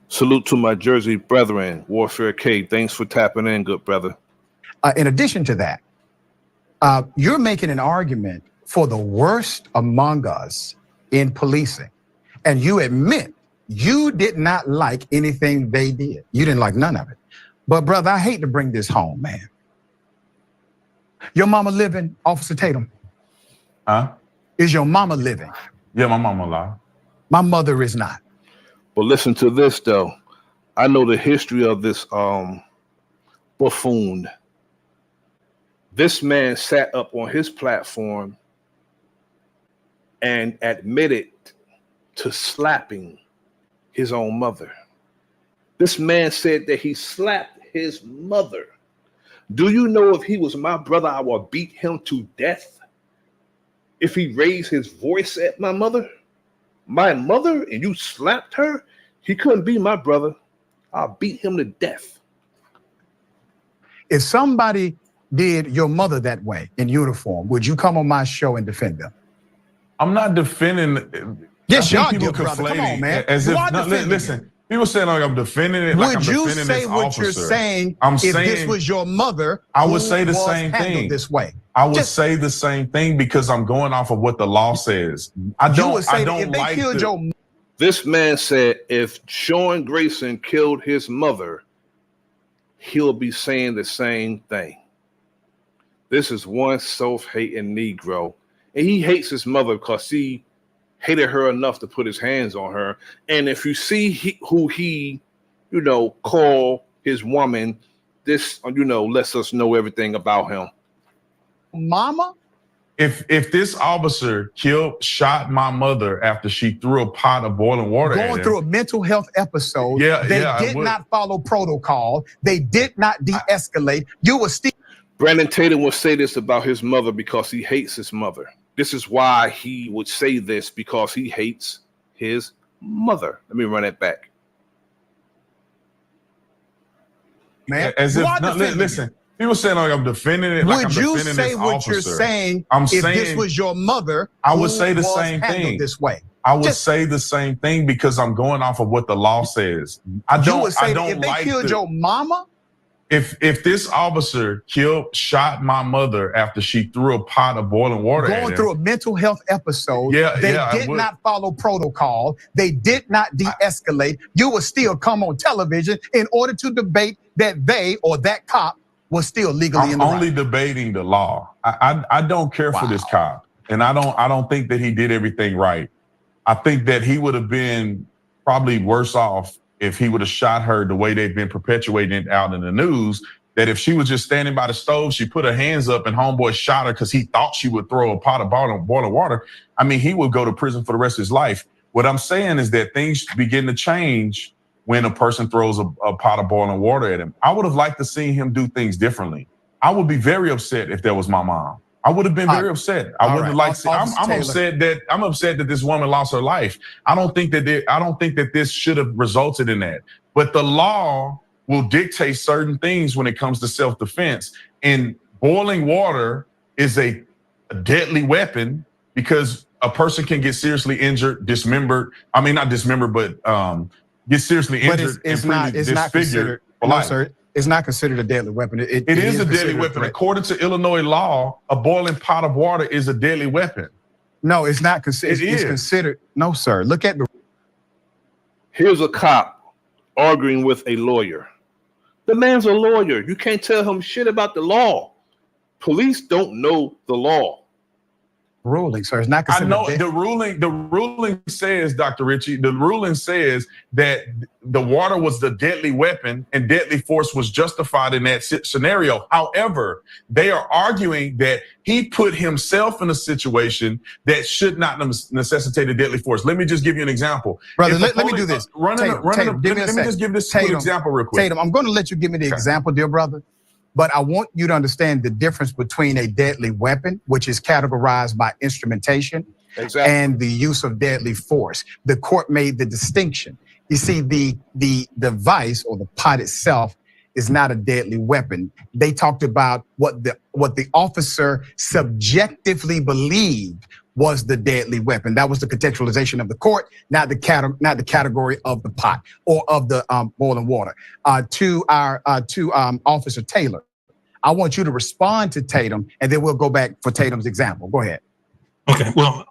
Salute to my Jersey brethren, Warfare K. Thanks for tapping in, good brother. In addition to that, you're making an argument for the worst among us in policing, and you admit you did not like anything they did. You didn't like none of it. But brother, I hate to bring this home, man. Your mama living, Officer Tatum? Huh? Is your mama living? Yeah, my mama alive. My mother is not. But listen to this though. I know the history of this buffoon. This man sat up on his platform and admitted to slapping his own mother. This man said that he slapped his mother. Do you know if he was my brother, I would beat him to death? If he raised his voice at my mother, and you slapped her, he couldn't be my brother. I'll beat him to death. If somebody did your mother that way in uniform, would you come on my show and defend them? I'm not defending. Yes, y'all people do, brother. Come on, man. As You if, are no, defending listen, people saying like I'm defending it. Would like I'm you defending say this what officer. you're saying I'm if saying, this was your mother? I would say the same thing. This way. I would say the same thing because I'm going off of what the law says. I don't if they like killed your. This man said if Sean Grayson killed his mother, he'll be saying the same thing. This is one self-hating Negro. And he hates his mother because he hated her enough to put his hands on her. And if you see who he, call his woman, this, lets us know everything about him. Mama? If this officer shot my mother after she threw a pot of boiling water at him, going through a mental health episode, they did not follow protocol. They did not de-escalate. You were still. Brandon Tatum would say this about his mother because he hates his mother. This is why he would say this, because he hates his mother. Let me run it back. Man, as if, listen, people saying like I'm defending it. Like would I'm you defending say this what officer. you're saying I'm if saying, this was your mother? I would say the same thing. This way. I would say the same thing because I'm going off of what the law says. You would say if they killed your mama? If this officer shot my mother after she threw a pot of boiling water at him, going through a mental health episode, they did not follow protocol. They did not de-escalate. You would still come on television in order to debate that they or that cop was still legally in the right. I'm only debating the law. I don't care for this cop, and I don't think that he did everything right. I think that he would have been probably worse off if he would have shot her the way they've been perpetuating it out in the news, that if she was just standing by the stove, she put her hands up and homeboy shot her because he thought she would throw a pot of boiling water. I mean, he would go to prison for the rest of his life. What I'm saying is that things begin to change when a person throws a pot of boiling water at him. I would have liked to see him do things differently. I would be very upset if that was my mom. I would have been very upset. I would have liked. I'm upset that this woman lost her life. I don't think that this should have resulted in that. But the law will dictate certain things when it comes to self-defense. And boiling water is a deadly weapon because a person can get seriously injured, dismembered. I mean, not dismembered, but get seriously injured and disfigured for life. Sir. It's not considered a deadly weapon. It is a deadly weapon. According to Illinois law, a boiling pot of water is a deadly weapon. No, it's not considered. It's considered. No, sir. Look at the. Here's a cop arguing with a lawyer. The man's a lawyer. You can't tell him shit about the law. Police don't know the law. Ruling, sir. It's not considered. I know the ruling says, Dr. Ritchie, the ruling says that the water was the deadly weapon and deadly force was justified in that scenario. However, they are arguing that he put himself in a situation that should not necessitate a deadly force. Let me just give you an example. Brother, let me do this. Let me just give this quick example real quick. Tatum, I'm going to let you give me the example, dear brother. But I want you to understand the difference between a deadly weapon, which is categorized by instrumentation, and the use of deadly force. The court made the distinction. You see, the device or the pot itself is not a deadly weapon. They talked about what the officer subjectively believed was the deadly weapon. That was the contextualization of the court, not the category of the pot or of the boiling water. To Officer Taylor, I want you to respond to Tatum, and then we'll go back for Tatum's example. Go ahead. Okay. Well,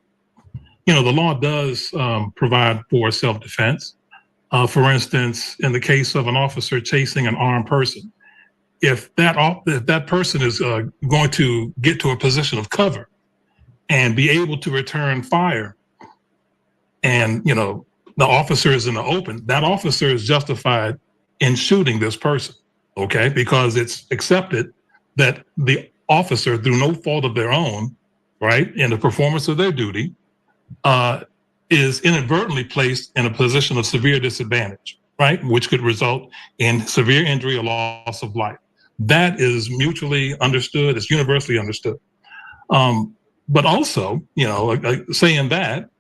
the law does provide for self-defense. For instance, in the case of an officer chasing an armed person, if that person is going to get to a position of cover and be able to return fire, and the officer is in the open, that officer is justified in shooting this person. okay, because it's accepted that the officer, through no fault of their own, right, in the performance of their duty, is inadvertently placed in a position of severe disadvantage, right, which could result in severe injury or loss of life. That is mutually understood, it's universally understood. But also, saying that,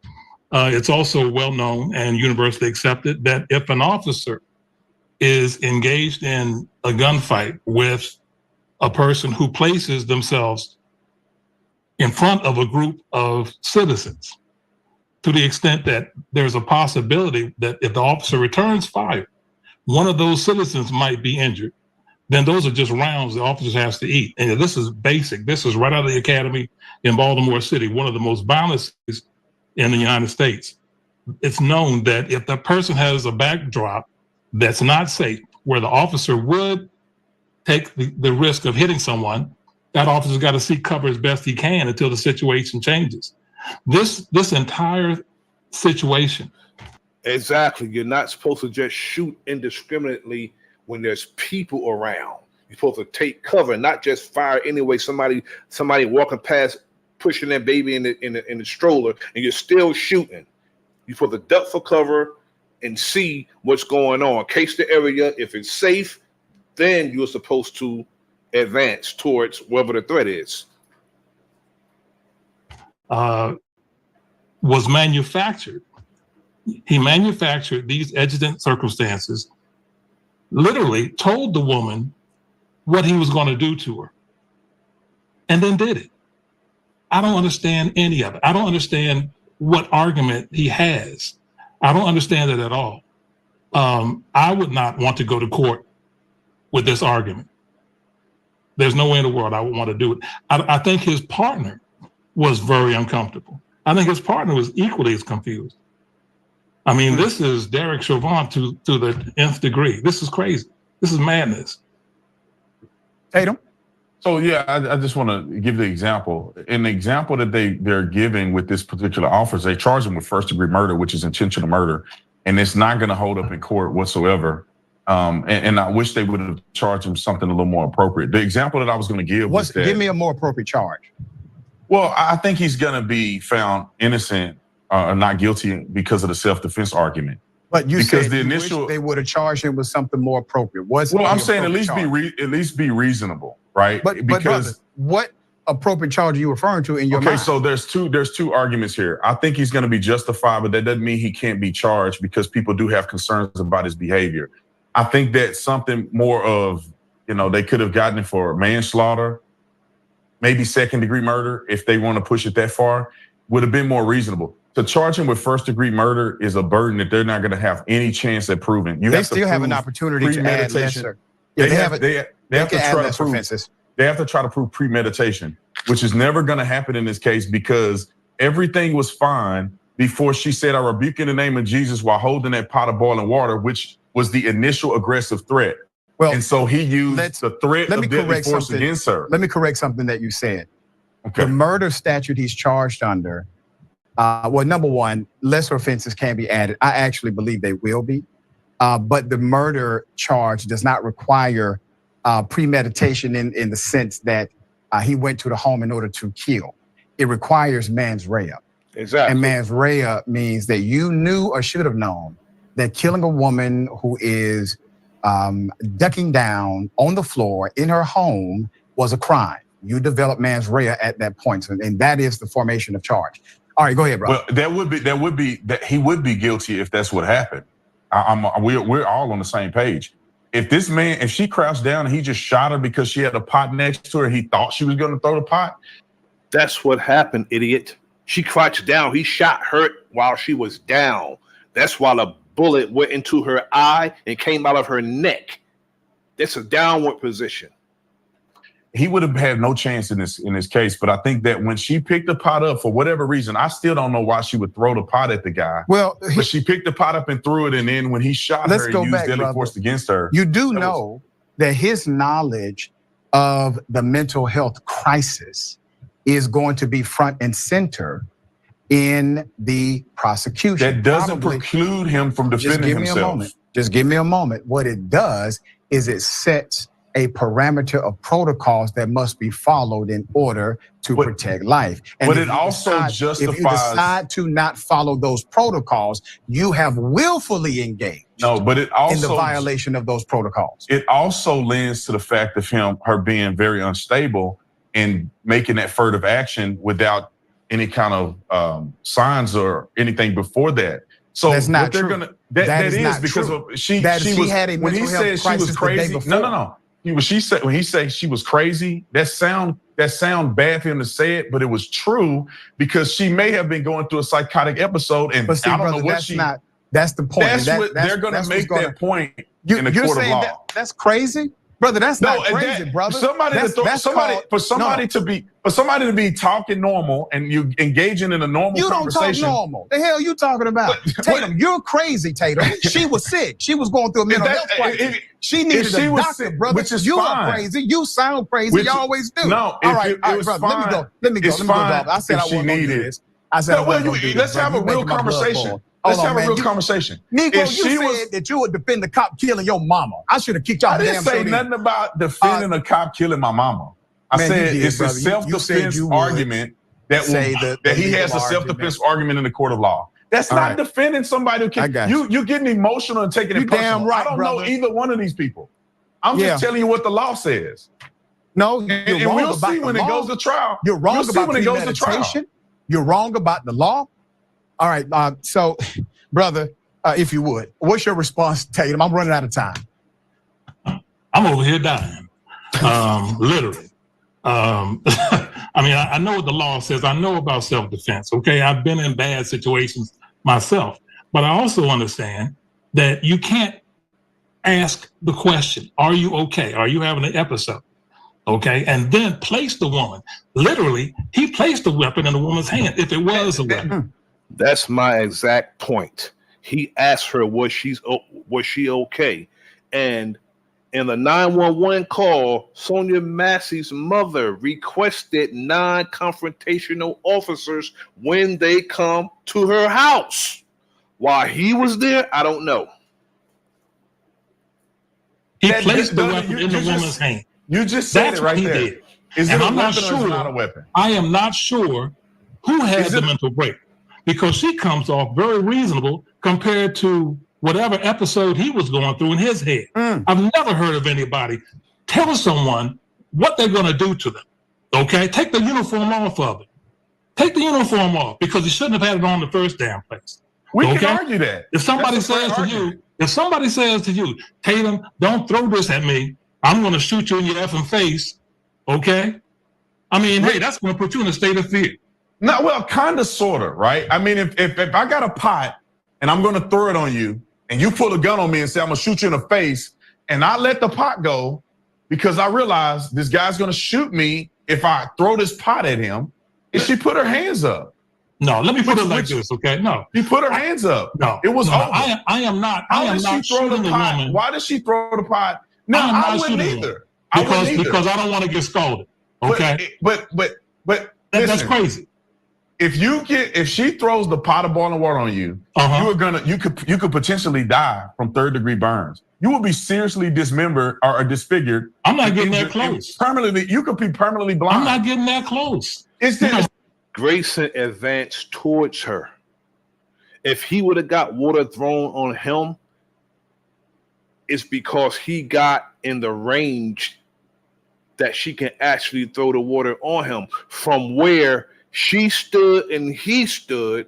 it's also well known and universally accepted that if an officer is engaged in a gunfight with a person who places themselves in front of a group of citizens, to the extent that there's a possibility that if the officer returns fire, one of those citizens might be injured, then those are just rounds the officer has to eat. And this is basic. This is right out of the academy in Baltimore City, one of the most violent cities in the United States. It's known that if the person has a backdrop that's not safe, where the officer would take the risk of hitting someone, that officer's got to seek cover as best he can until the situation changes. This entire situation. Exactly. You're not supposed to just shoot indiscriminately when there's people around. You're supposed to take cover, not just fire anyway. Somebody walking past, pushing their baby in the stroller, and you're still shooting. You're supposed to duck for cover and see what's going on. Case the area. If it's safe, then you're supposed to advance towards wherever the threat is. Was manufactured. He manufactured these exigent circumstances, literally told the woman what he was going to do to her, and then did it. I don't understand any of it. I don't understand what argument he has. I don't understand it at all. I would not want to go to court with this argument. There's no way in the world I would want to do it. I think his partner was very uncomfortable. I think his partner was equally as confused. I mean, this is Derek Chauvin to the nth degree. This is crazy. This is madness. Tatum? So yeah, I just want to give the example. In the example that they're giving with this particular officer, they charge him with first-degree murder, which is intentional murder, and it's not going to hold up in court whatsoever. And I wish they would have charged him something a little more appropriate. The example that I was going to give was that, give me a more appropriate charge. Well, I think he's going to be found innocent or not guilty because of the self-defense argument. But you because said the initial they would have charged him with something more appropriate. Well, I'm saying at least be reasonable, right? But brother, what appropriate charge are you referring to in your mind? Okay, so there's two arguments here. I think he's going to be justified, but that doesn't mean he can't be charged because people do have concerns about his behavior. I think that something more of, they could have gotten it for manslaughter, maybe second-degree murder, if they want to push it that far, would have been more reasonable. To charge him with first-degree murder is a burden that they're not going to have any chance at proving. They still have an opportunity to add lesser. Yeah, they have to try to prove premeditation, which is never going to happen in this case because everything was fine before she said, "I rebuke in the name of Jesus," while holding that pot of boiling water, which was the initial aggressive threat. Well, and so he used the threat of deadly force against her. Let me correct something that you said. Okay. The murder statute he's charged under, well, number one, lesser offenses can be added. I actually believe they will be. But the murder charge does not require premeditation in the sense that he went to the home in order to kill. It requires mens rea. Exactly. And mens rea means that you knew or should have known that killing a woman who is ducking down on the floor in her home was a crime. You develop mens rea at that point, and that is the formation of charge. All right, go ahead, bro. Well, that he would be guilty if that's what happened. We're all on the same page. If she crouched down and he just shot her because she had a pot next to her, he thought she was going to throw the pot. That's what happened, idiot. She crouched down. He shot her while she was down. That's while a bullet went into her eye and came out of her neck. That's a downward position. He would have had no chance in this case, but I think that when she picked the pot up, for whatever reason, I still don't know why she would throw the pot at the guy. Well, but she picked the pot up and threw it, and then when he shot her, he used deadly force against her. You do know that his knowledge of the mental health crisis is going to be front and center in the prosecution. That doesn't preclude him from defending himself. Just give me a moment. Just give me a moment. What it does is it sets a parameter of protocols that must be followed in order to protect life. But if it you also if you justifies. decide to not follow those protocols, you have willfully engaged No, but it in the also violation of those protocols. it also lends to the fact of her being very unstable and making that furtive action without any kind of signs or anything before that. So That's not what they're true. gonna that is not because true. of she she had a when he mental health said she was crisis the day crazy. before. No. When he said she was crazy, that sound bad for him to say it, but it was true because she may have been going through a psychotic episode, and But see, I don't brother, know what that's the point. That's what they're gonna make that point in the court of law. That's crazy, brother. That's not crazy, brother. For somebody to be talking normal and you engaging in a normal conversation. You don't talk normal. The hell you talking about? Tatum, you're crazy, Tatum. She was sick. She was going through a mental health crisis. She needed a doctor, brother. Which is you fine. are crazy. You sound crazy. You always do. No, all right, it was brother. fine. Let me go. I said I wasn't going to do this. I said let's have a real conversation. Let's have a real conversation. Negro, you said that you would defend the cop killing your mama. I should have kicked y'all. I didn't say nothing about defending a cop killing my mama. I said it's a self-defense argument that he has a self-defense argument in the court of law. That's not defending somebody who can. You're getting emotional and taking it personal. Damn right, I don't know either one of these people. I'm just telling you what the law says. No, and we'll see when it goes to trial. You're wrong about premeditation. You're wrong about the law. All right, so, brother, if you would, what's your response, Tatum? I'm running out of time. I'm over here dying, literally. I mean, I know what the law says. I know about self-defense, okay? I've been in bad situations myself. But I also understand that you can't ask the question, are you okay? Are you having an episode? Okay, and then place the woman. Literally, he placed the weapon in the woman's hand, if it was a weapon. That's my exact point. He asked her, was she okay? And in the 911 call, Sonia Massey's mother requested non-confrontational officers when they come to her house. Why he was there, I don't know. He placed the weapon in the woman's hand. You just said it right there. Is it a weapon or is it not a weapon? I am not sure who had the mental break, because she comes off very reasonable compared to whatever episode he was going through in his head. I've never heard of anybody tell someone what they're going to do to them. Okay, take the uniform off of it. Take the uniform off, because he shouldn't have had it on the first damn place. We can argue that. If somebody says to you, Tatum, don't throw this at me, I'm going to shoot you in your effing face. Okay, I mean, hey, that's going to put you in a state of fear. No, well, kind of, sort of, right? I mean, if I got a pot and I'm going to throw it on you, and you pull a gun on me and say, I'm going to shoot you in the face, and I let the pot go because I realize this guy's going to shoot me if I throw this pot at him, and she put her hands up. No, let me put it like this, okay? No. She put her hands up. No. It was over. I am not shooting the woman. Why did she throw the pot? No, I wouldn't either. Because I don't want to get scolded. Okay. But that's crazy. If she throws the pot of boiling water on you, you could potentially die from 3rd-degree burns. You will be seriously dismembered or disfigured. I'm not getting that close. Permanently, you could be permanently blind. I'm not getting that close. Grayson advanced towards her. If he would have got water thrown on him, it's because he got in the range that she can actually throw the water on him. From where she stood and he stood,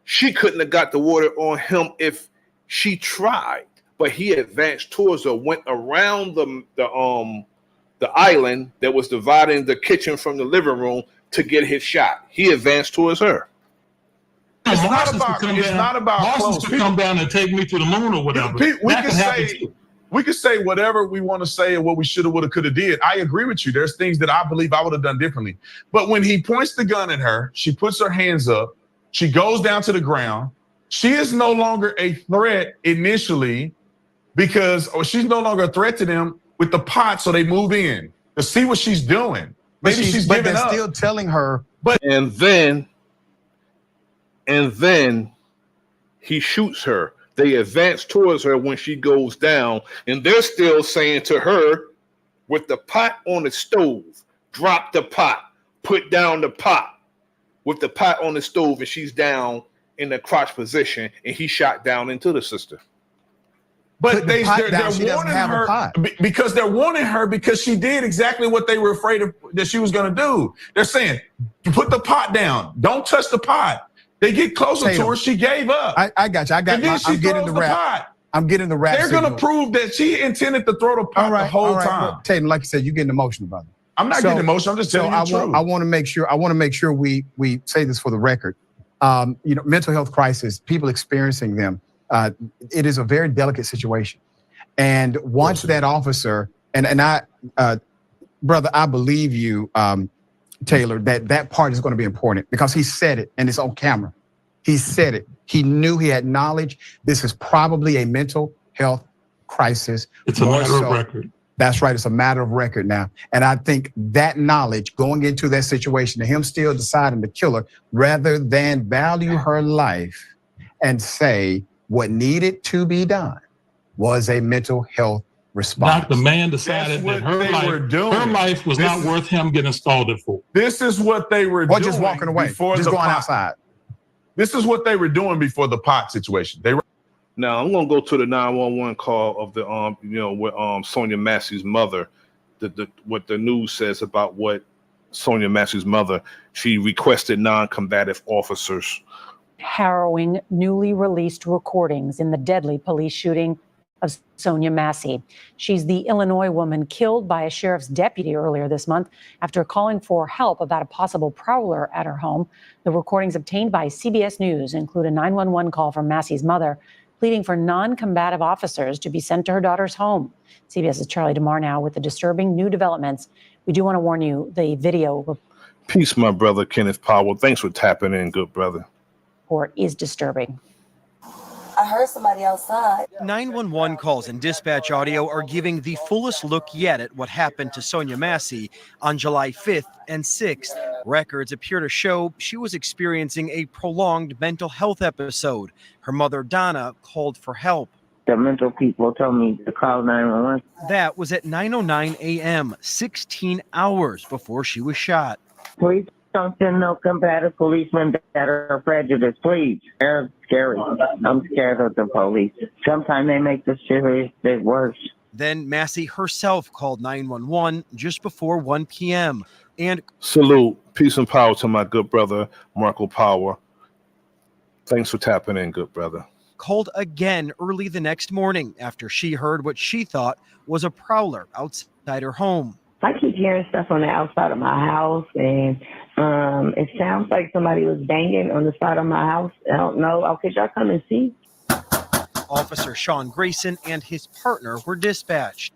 she couldn't have got the water on him if she tried. But he advanced towards her, went around the island that was dividing the kitchen from the living room to get his shot. He advanced towards her. It's not about close. Could come down and take me to the moon or whatever. We could say whatever we want to say and what we should have, would have, could have did. I agree with you. There's things that I believe I would have done differently. But when he points the gun at her, she puts her hands up. She goes down to the ground. She is no longer a threat initially because she's no longer a threat to them with the pot. So they move in to see what she's doing. Maybe she's giving up. Still telling her. And then he shoots her. They advance towards her when she goes down, and they're still saying to her, with the pot on the stove, drop the pot, put down the pot, with the pot on the stove, and she's down in the crotch position, and he shot down into the sister. But Put the pot down, she they're doesn't warning have a her pot. because they're warning her because she did exactly what they were afraid of that she was going to do. They're saying, put the pot down. Don't touch the pot. They get closer to her. She gave up. I got you. And then she I'm getting throws the rap. pot. I'm getting the rap. They're going to prove that she intended to throw the pot the whole time. Well, Tatum, like you said, you're getting emotional, brother. I'm not getting emotional. I'm just telling you the truth. I want to make sure. I want to make sure we say this for the record. Mental health crisis, people experiencing them. It is a very delicate situation. And once that officer, and I, brother, I believe you, Taylor, that part is going to be important because he said it and it's on camera. He said it. He knew, he had knowledge. This is probably a mental health crisis. It's a matter of record. That's right. It's a matter of record now. And I think that knowledge going into that situation and him still deciding to kill her rather than value her life and say what needed to be done was a mental health response. Not the man decided that her life was not worth him getting scalded for. This is what they were doing. Or just walking away, just going outside. This is what they were doing before the pot situation. Now I'm gonna go to the 911 call of the with Sonia Massey's mother. What the news says about what Sonia Massey's mother, she requested non-combative officers. Harrowing newly released recordings in the deadly police shooting of Sonia Massey. She's the Illinois woman killed by a sheriff's deputy earlier this month after calling for help about a possible prowler at her home. The recordings obtained by CBS News include a 911 call from Massey's mother pleading for non-combative officers to be sent to her daughter's home. CBS's Charlie DeMar now with the disturbing new developments. We do want to warn you, the video Peace, my brother, Kenneth Powell. Thanks for tapping in, good brother. report is disturbing. I heard somebody outside. 911 calls and dispatch audio are giving the fullest look yet at what happened to Sonia Massey on July 5th and 6th. Records appear to show she was experiencing a prolonged mental health episode. Her mother, Donna, called for help. The mental people told me to call 911. That was at 9:09 a.m., 16 hours before she was shot. Please don't send no combative policemen that are prejudiced, please. They're scary. I'm scared of the police. Sometimes they make the serious bit worse. Then Massey herself called 911 just before 1 p.m. and salute, peace and power to my good brother, Marco Power. Thanks for tapping in, good brother. Called again early the next morning after she heard what she thought was a prowler outside her home. I keep hearing stuff on the outside of my house, and it sounds like somebody was banging on the side of my house. I don't know. Oh, could y'all come and see? Officer Sean Grayson and his partner were dispatched.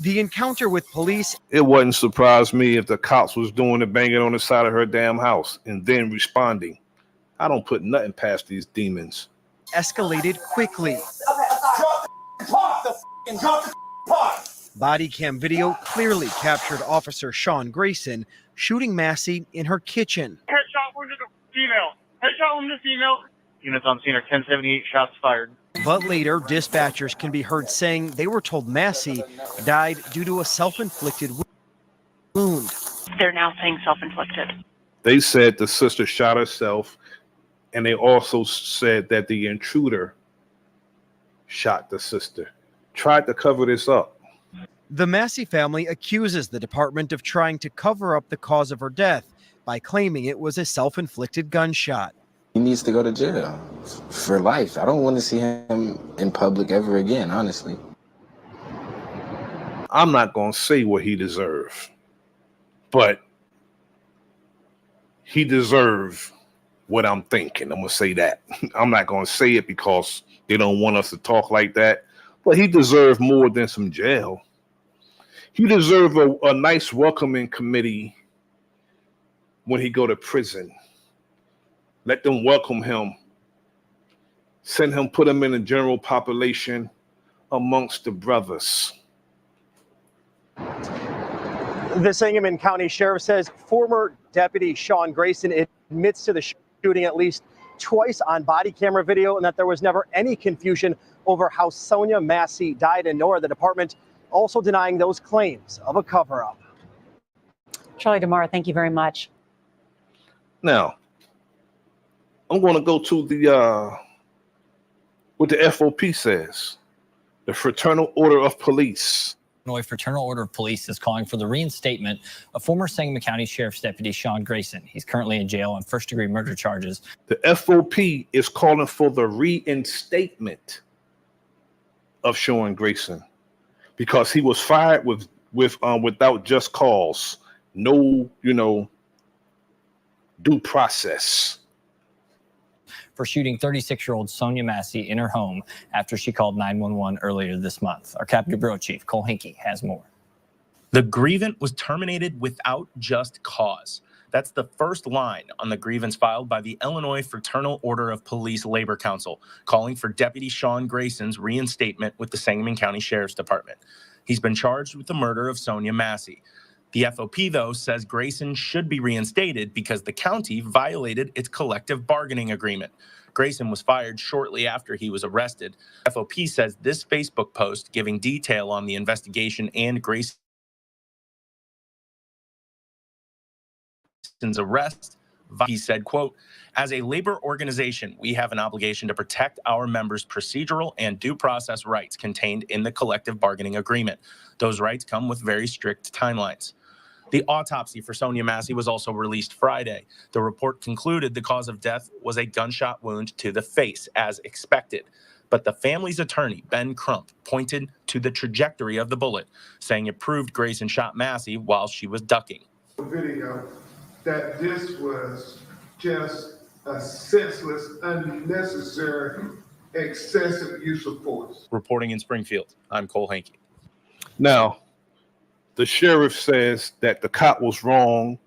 The encounter with police. It wouldn't surprise me if the cops was doing the banging on the side of her damn house and then responding. I don't put nothing past these demons. Escalated quickly. Drop the pot. Body cam video clearly captured Officer Sean Grayson shooting Massey in her kitchen. Headshot from the female. Headshot from the female. Units on scene are 1078, shots fired. But later, dispatchers can be heard saying they were told Massey died due to a self-inflicted wound. They're now saying self-inflicted. They said the sister shot herself, and they also said that the intruder shot the sister. Tried to cover this up. The Massey family accuses the department of trying to cover up the cause of her death by claiming it was a self-inflicted gunshot. He needs to go to jail for life. I don't want to see him in public ever again, honestly. I'm not going to say what he deserves, but he deserves what I'm thinking. I'm going to say that. I'm not going to say it because they don't want us to talk like that, but he deserves more than some jail. He deserves a nice welcoming committee when he go to prison. Let them welcome him. Send him, put him in the general population amongst the brothers. The Sangamon County Sheriff says former Deputy Sean Grayson admits to the shooting at least twice on body camera video and that there was never any confusion over how Sonia Massey died, and nor the department also denying those claims of a cover-up. Charlie DeMar, thank you very much. Now, I'm going to go to the what the FOP says, the Fraternal Order of Police. Illinois Fraternal Order of Police is calling for the reinstatement of former Sangamon County Sheriff's Deputy Sean Grayson. He's currently in jail on first-degree murder charges. The FOP is calling for the reinstatement of Sean Grayson because he was fired without just cause, no, due process. For shooting 36-year-old Sonia Massey in her home after she called 911 earlier this month. Our Captain Bureau Chief, Cole Hinkey, has more. The grievant was terminated without just cause. That's the first line on the grievance filed by the Illinois Fraternal Order of Police Labor Council, calling for Deputy Sean Grayson's reinstatement with the Sangamon County Sheriff's Department. He's been charged with the murder of Sonia Massey. The FOP, though, says Grayson should be reinstated because the county violated its collective bargaining agreement. Grayson was fired shortly after he was arrested. FOP says this Facebook post giving detail on the investigation and Grayson's arrest, he said, quote, "As a labor organization, we have an obligation to protect our members' procedural and due process rights contained in the collective bargaining agreement. Those rights come with very strict timelines." The autopsy for Sonia Massey was also released Friday. The report concluded the cause of death was a gunshot wound to the face, as expected. But the family's attorney, Ben Crump, pointed to the trajectory of the bullet, saying it proved Grayson shot Massey while she was ducking. Video that this was just a senseless, unnecessary, excessive use of force. Reporting in Springfield, I'm Cole Hankey. Now, the sheriff says that the cop was wrong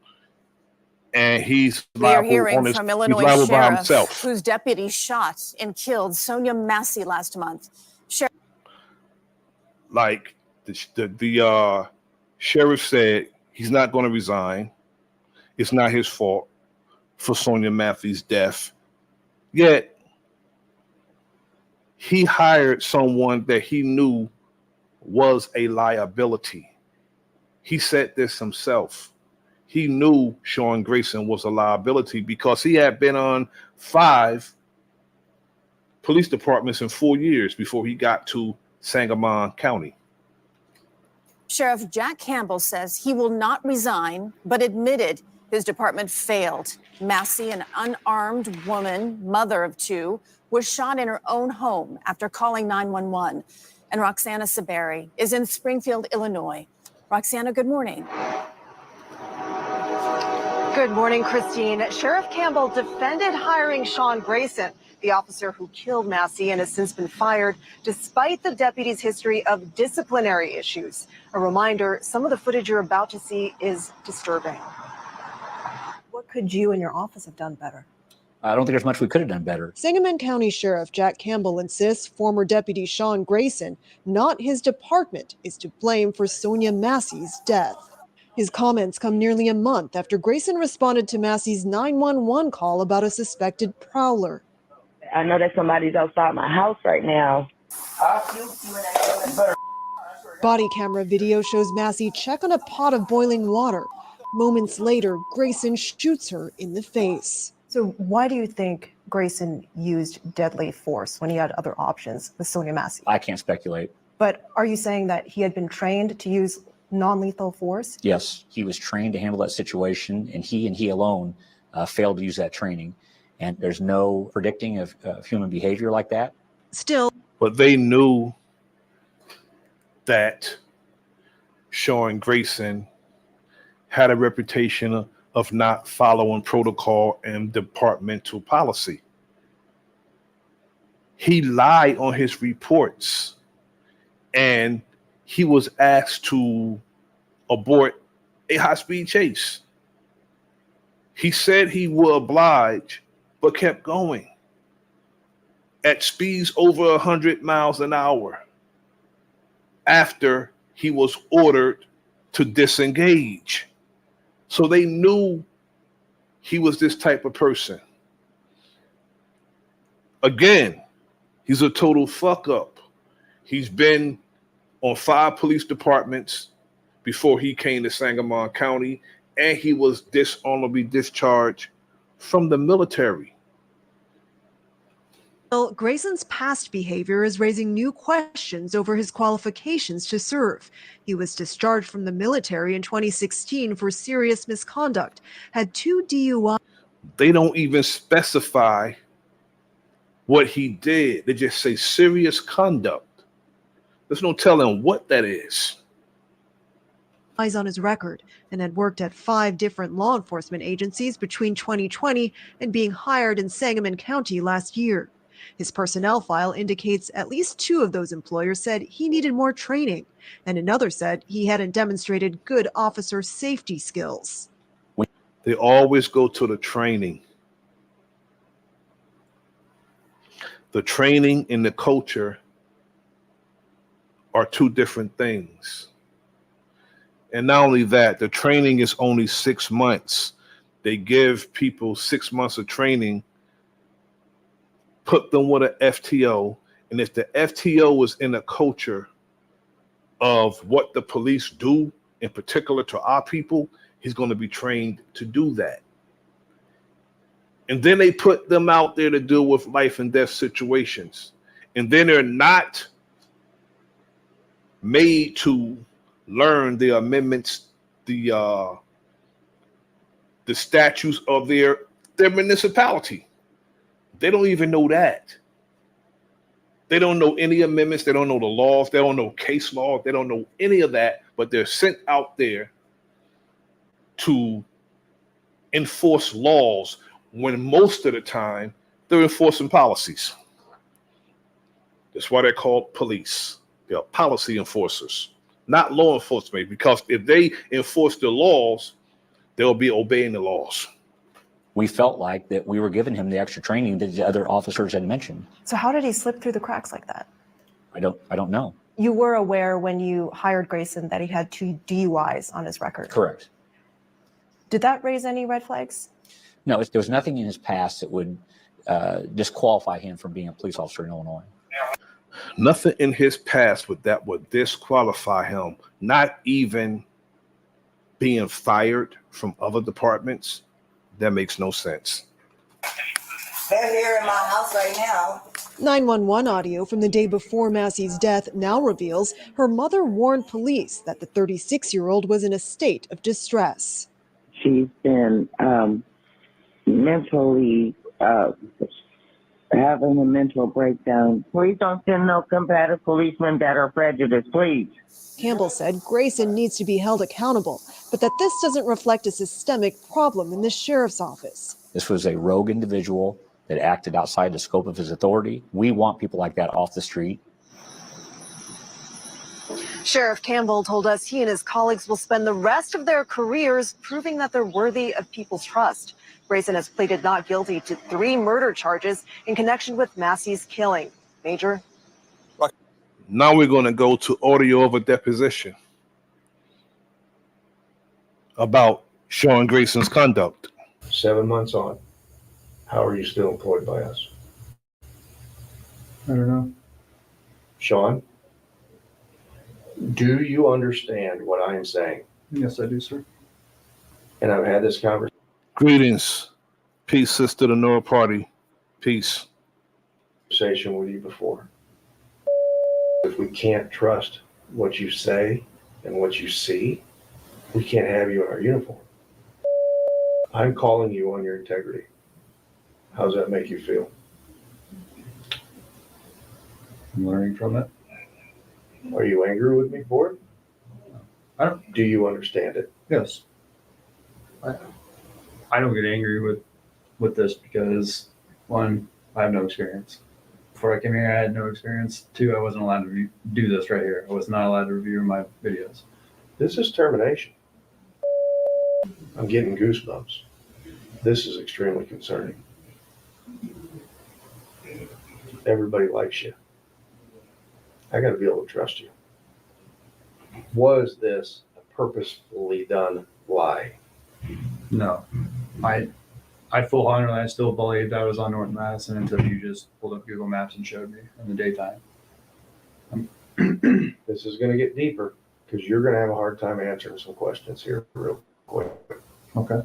and he's We are liable hearing on his, from he's Illinois liable by sheriff himself. whose deputy shot and killed Sonia Massey last month. Like the sheriff said, he's not going to resign. It's not his fault for Sonia Massey's death. Yet he hired someone that he knew was a liability. He said this himself. He knew Sean Grayson was a liability because he had been on 5 police departments in 4 years before he got to Sangamon County. Sheriff Jack Campbell says he will not resign, but admitted his department failed. Massey, an unarmed woman, mother of 2, was shot in her own home after calling 911. And Roxana Saberi is in Springfield, Illinois. Roxana, good morning. Good morning, Christine. Sheriff Campbell defended hiring Sean Grayson, the officer who killed Massey and has since been fired, despite the deputy's history of disciplinary issues. A reminder, some of the footage you're about to see is disturbing. What could you and your office have done better? I don't think there's much we could have done better. Sangamon County Sheriff Jack Campbell insists former Deputy Sean Grayson, not his department, is to blame for Sonia Massey's death. His comments come nearly a month after Grayson responded to Massey's 911 call about a suspected prowler. I know that somebody's outside my house right now. Body camera video shows Massey check on a pot of boiling water. Moments later, Grayson shoots her in the face. So why do you think Grayson used deadly force when he had other options with Sonia Massey? I can't speculate. But are you saying that he had been trained to use non-lethal force? Yes, he was trained to handle that situation, and he alone failed to use that training. And there's no predicting of human behavior like that. Still. But they knew that Sean Grayson had a reputation of not following protocol and departmental policy. He lied on his reports, and he was asked to abort a high-speed chase. He said he would oblige, but kept going at speeds over 100 miles an hour after he was ordered to disengage. So they knew he was this type of person. Again, he's a total fuck up. He's been on 5 police departments before he came to Sangamon County, and he was dishonorably discharged from the military. Grayson's past behavior is raising new questions over his qualifications to serve. He was discharged from the military in 2016 for serious misconduct, had 2 DUI. They don't even specify what he did. They just say serious conduct. There's no telling what that is. Eyes on his record and had worked at 5 different law enforcement agencies between 2020 and being hired in Sangamon County last year. His personnel file indicates at least 2 of those employers said he needed more training, and another said he hadn't demonstrated good officer safety skills. They always go to the training. The training and the culture are 2 different things. And not only that, the training is only 6 months. They give people 6 months of training, put them with an FTO, and if the FTO is in a culture of what the police do, in particular to our people, he's going to be trained to do that. And then they put them out there to deal with life and death situations. And then they're not made to learn the amendments, the statutes of their municipality. They don't even know that. They don't know any amendments. They don't know the laws. They don't know case law. They don't know any of that, but they're sent out there to enforce laws when most of the time they're enforcing policies. That's why they're called police. They're policy enforcers, not law enforcement, because if they enforce the laws, they'll be obeying the laws. We felt like that we were giving him the extra training that the other officers had mentioned. So how did he slip through the cracks like that? I don't know. You were aware when you hired Grayson that he had 2 DUIs on his record. Correct. Did that raise any red flags? No, there was nothing in his past that would disqualify him from being a police officer in Illinois. Nothing in his past that would disqualify him, not even being fired from other departments. That makes no sense. They're here in my house right now. 911 audio from the day before Massey's death now reveals her mother warned police that the 36-year-old was in a state of distress. She's been mentally having a mental breakdown. Please don't send no combative policemen that are prejudiced, please. Campbell said Grayson needs to be held accountable, but that this doesn't reflect a systemic problem in the sheriff's office. This was a rogue individual that acted outside the scope of his authority. We want people like that off the street. Sheriff Campbell told us he and his colleagues will spend the rest of their careers proving that they're worthy of people's trust. Grayson has pleaded not guilty to 3 murder charges in connection with Massey's killing. Major? Now we're going to go to audio of a deposition about Sean Grayson's conduct. 7 months on, how are you still employed by us? I don't know. Sean, do you understand what I am saying? Yes, I do, sir. And I've had this conversation. Greetings. Peace, sister, the Nora Party. Peace. With you before. If we can't trust what you say and what you see, we can't have you in our uniform. I'm calling you on your integrity. How does that make you feel? I'm learning from it. Are you angry with me for it? I don't. Do you understand it? Yes. I don't get angry with this because, 1, I have no experience. Before I came here, I had no experience. 2, I wasn't allowed to do this right here. I was not allowed to review my videos. This is termination. I'm getting goosebumps. This is extremely concerning. Everybody likes you. I got to be able to trust you. Was this a purposefully done lie? No, I I full on I still believed I was on North Madison until you just pulled up Google Maps and showed me in the daytime. This is going to get deeper because you're going to have a hard time answering some questions here real quick. Okay.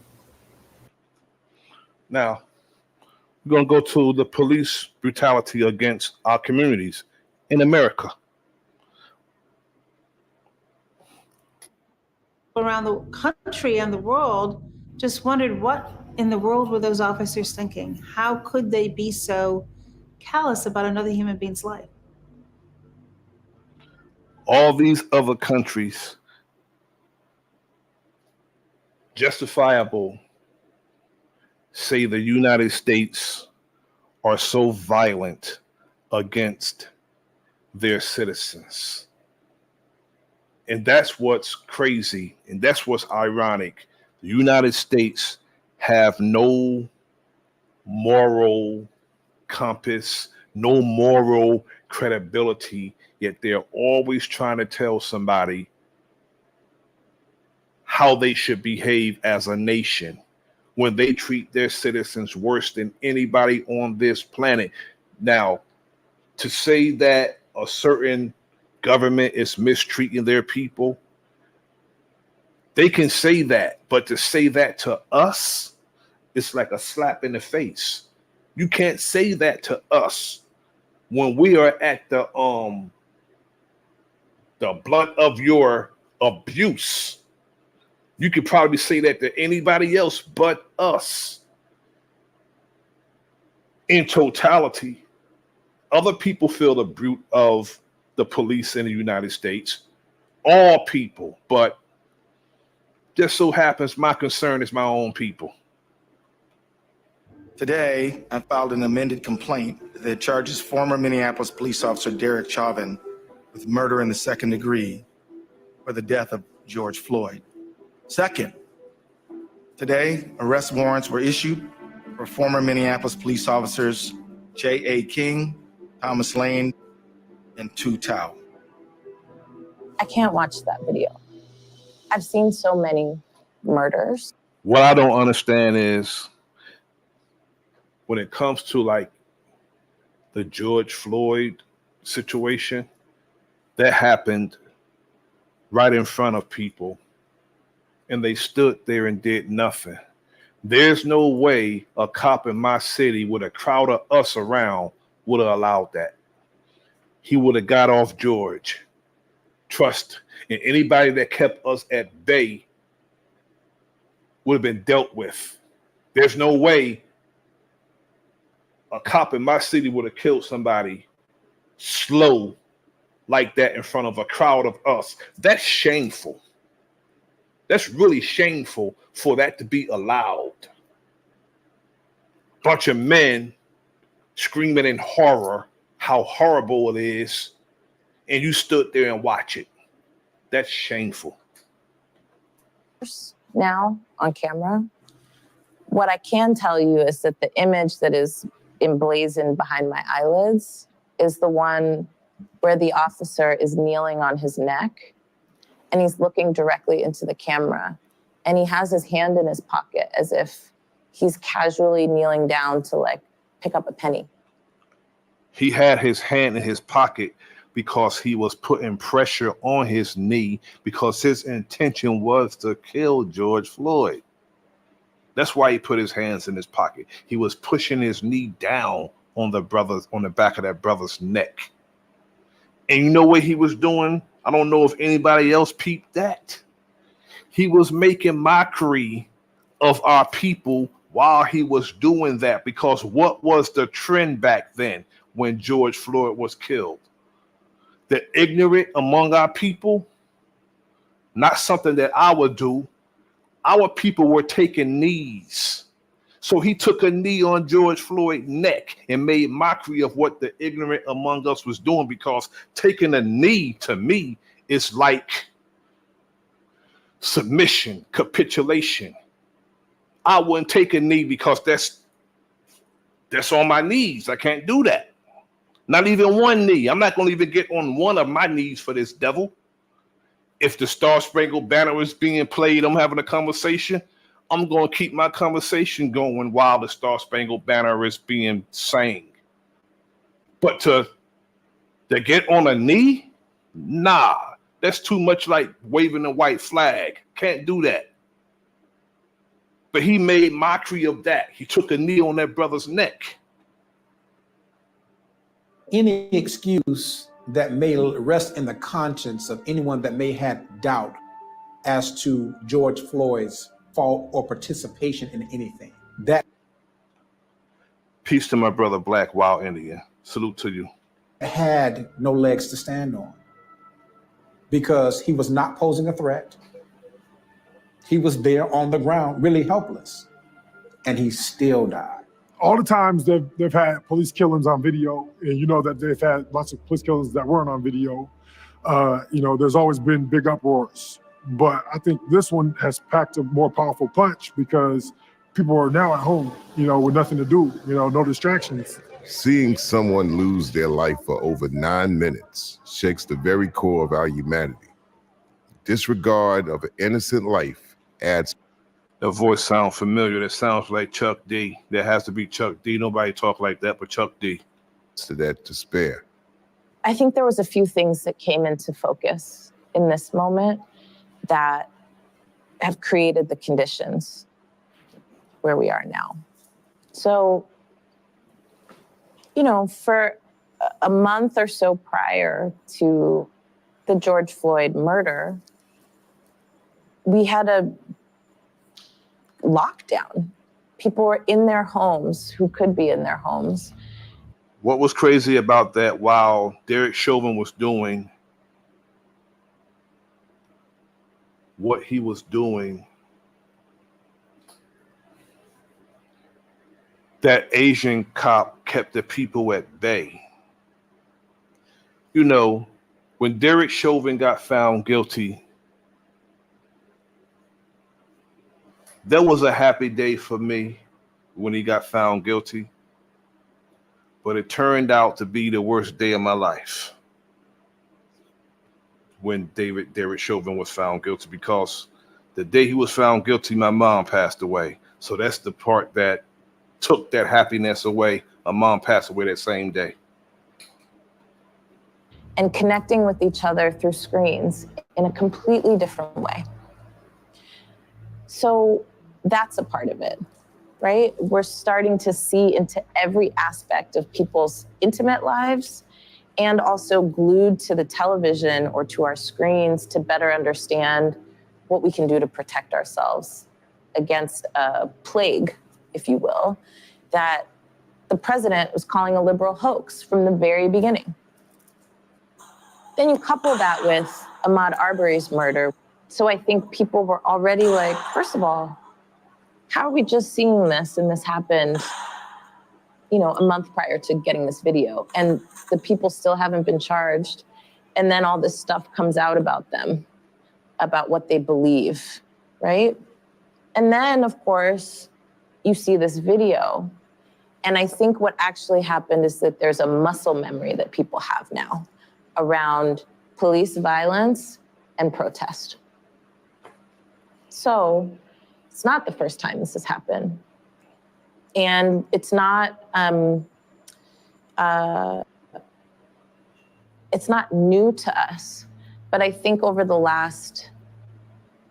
Now, we're going to go to the police brutality against our communities in America. Around the country and the world just wondered what in the world were those officers thinking? How could they be so callous about another human being's life? All these other countries, justifiable, say the United States are so violent against their citizens. And that's what's crazy, and that's what's ironic. The United States have no moral compass, no moral credibility, yet they're always trying to tell somebody how they should behave as a nation when they treat their citizens worse than anybody on this planet. Now, to say that a certain government is mistreating their people, they can say that, but to say that to us, it's like a slap in the face. You can't say that to us when we are at the blunt of your abuse. You could probably say that to anybody else but us. In totality, other people feel the brunt of the police in the United States, all people, but just so happens my concern is my own people. Today, I filed an amended complaint that charges former Minneapolis police officer Derek Chauvin with murder in the second degree for the death of George Floyd. Second, today, arrest warrants were issued for former Minneapolis police officers J.A. King, Thomas Lane, and Tu Tao. I can't watch that video. I've seen so many murders. What I don't understand is when it comes to like the George Floyd situation, that happened right in front of people and they stood there and did nothing. There's no way a cop in my city with a crowd of us around would have allowed that. He would have got off George. Trust, and anybody that kept us at bay would have been dealt with. There's no way a cop in my city would have killed somebody slow like that in front of a crowd of us. That's shameful. That's really shameful for that to be allowed. Bunch of men screaming in horror how horrible it is, and you stood there and watch it. That's shameful. Now on camera, what I can tell you is that the image that is emblazoned behind my eyelids is the one where the officer is kneeling on his neck and he's looking directly into the camera and he has his hand in his pocket as if he's casually kneeling down to like pick up a penny. He had his hand in his pocket because he was putting pressure on his knee because his intention was to kill George Floyd. That's why he put his hands in his pocket. He was pushing his knee down on the back of that brother's neck. And you know what he was doing? I don't know if anybody else peeped that. He was making mockery of our people while he was doing that, because what was the trend back then when George Floyd was killed? The ignorant among our people, not something that I would do. Our people were taking knees. So he took a knee on George Floyd's neck and made mockery of what the ignorant among us was doing, because taking a knee to me is like submission, capitulation. I wouldn't take a knee because that's on my knees. I can't do that. Not even one knee. I'm not going to even get on one of my knees for this devil. If the Star Spangled Banner is being played, I'm having a conversation, I'm going to keep my conversation going while the Star Spangled Banner is being sang. But to get on a knee? Nah, that's too much like waving a white flag. Can't do that. But he made mockery of that. He took a knee on that brother's neck. Any excuse that may rest in the conscience of anyone that may have doubt as to George Floyd's fault or participation in anything. That Peace to my brother Black Wild Indian. Salute to you. Had no legs to stand on because he was not posing a threat. He was there on the ground, really helpless, and he still died. All the times they've had police killings on video, and you know that they've had lots of police killings that weren't on video. There's always been big uproars. But I think this one has packed a more powerful punch because people are now at home, with nothing to do, no distractions. Seeing someone lose their life for over 9 minutes shakes the very core of our humanity. Disregard of an innocent life adds. That voice sounds familiar. That sounds like Chuck D. That has to be Chuck D. Nobody talk like that but Chuck D. To that despair. I think there was a few things that came into focus in this moment that have created the conditions where we are now. So, for a month or so prior to the George Floyd murder, we had a lockdown. People were in their homes who could be in their homes. What was crazy about that while Derek Chauvin was doing what he was doing, that Asian cop kept the people at bay. When Derek Chauvin got found guilty, that was a happy day for me when he got found guilty, but it turned out to be the worst day of my life when Derek Chauvin was found guilty, because the day he was found guilty, my mom passed away. So that's the part that took that happiness away. My mom passed away that same day. And connecting with each other through screens in a completely different way. So that's a part of it, right? We're starting to see into every aspect of people's intimate lives and also glued to the television or to our screens to better understand what we can do to protect ourselves against a plague, if you will, that the president was calling a liberal hoax from the very beginning. Then you couple that with Ahmaud Arbery's murder. So I think people were already like, first of all, how are we just seeing this and this happened, a month prior to getting this video, and the people still haven't been charged. And then all this stuff comes out about them, about what they believe, right? And then, of course, you see this video. And I think what actually happened is that there's a muscle memory that people have now around police violence and protest. So it's not the first time this has happened. And it's not new to us. But I think over the last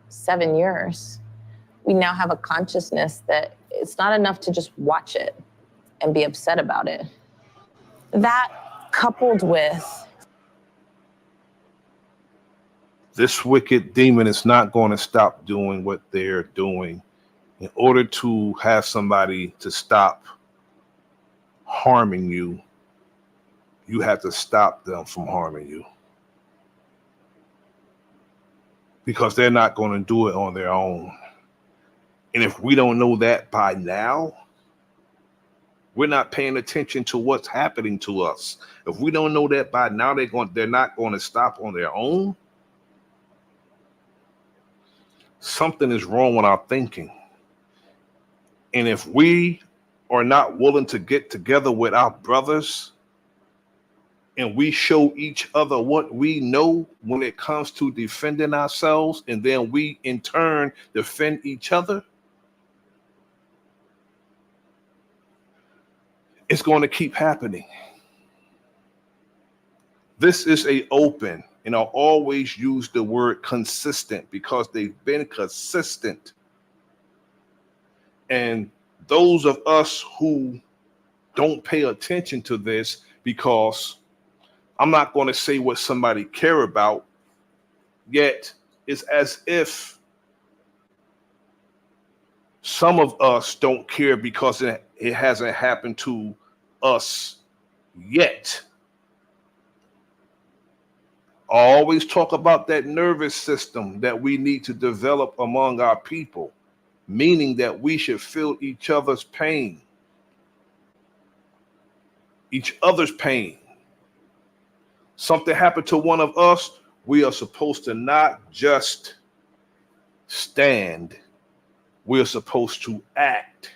7 years, we now have a consciousness that it's not enough to just watch it and be upset about it. That coupled with this wicked demon is not going to stop doing what they're doing. In order to have somebody to stop harming you, you have to stop them from harming you. Because they're not going to do it on their own. And if we don't know that by now, we're not paying attention to what's happening to us. If we don't know that by now, they're not going to stop on their own. Something is wrong with our thinking. And if we are not willing to get together with our brothers and we show each other what we know when it comes to defending ourselves, and then we in turn defend each other, It's going to keep happening. This is a open, and I'll always use the word consistent because they've been consistent. And those of us who don't pay attention to this, because I'm not going to say what somebody care about, yet it's as if some of us don't care because it hasn't happened to us yet. I always talk about that nervous system that we need to develop among our people, meaning that we should feel each other's pain. Something happened to one of us, we are supposed to not just stand, we're supposed to act.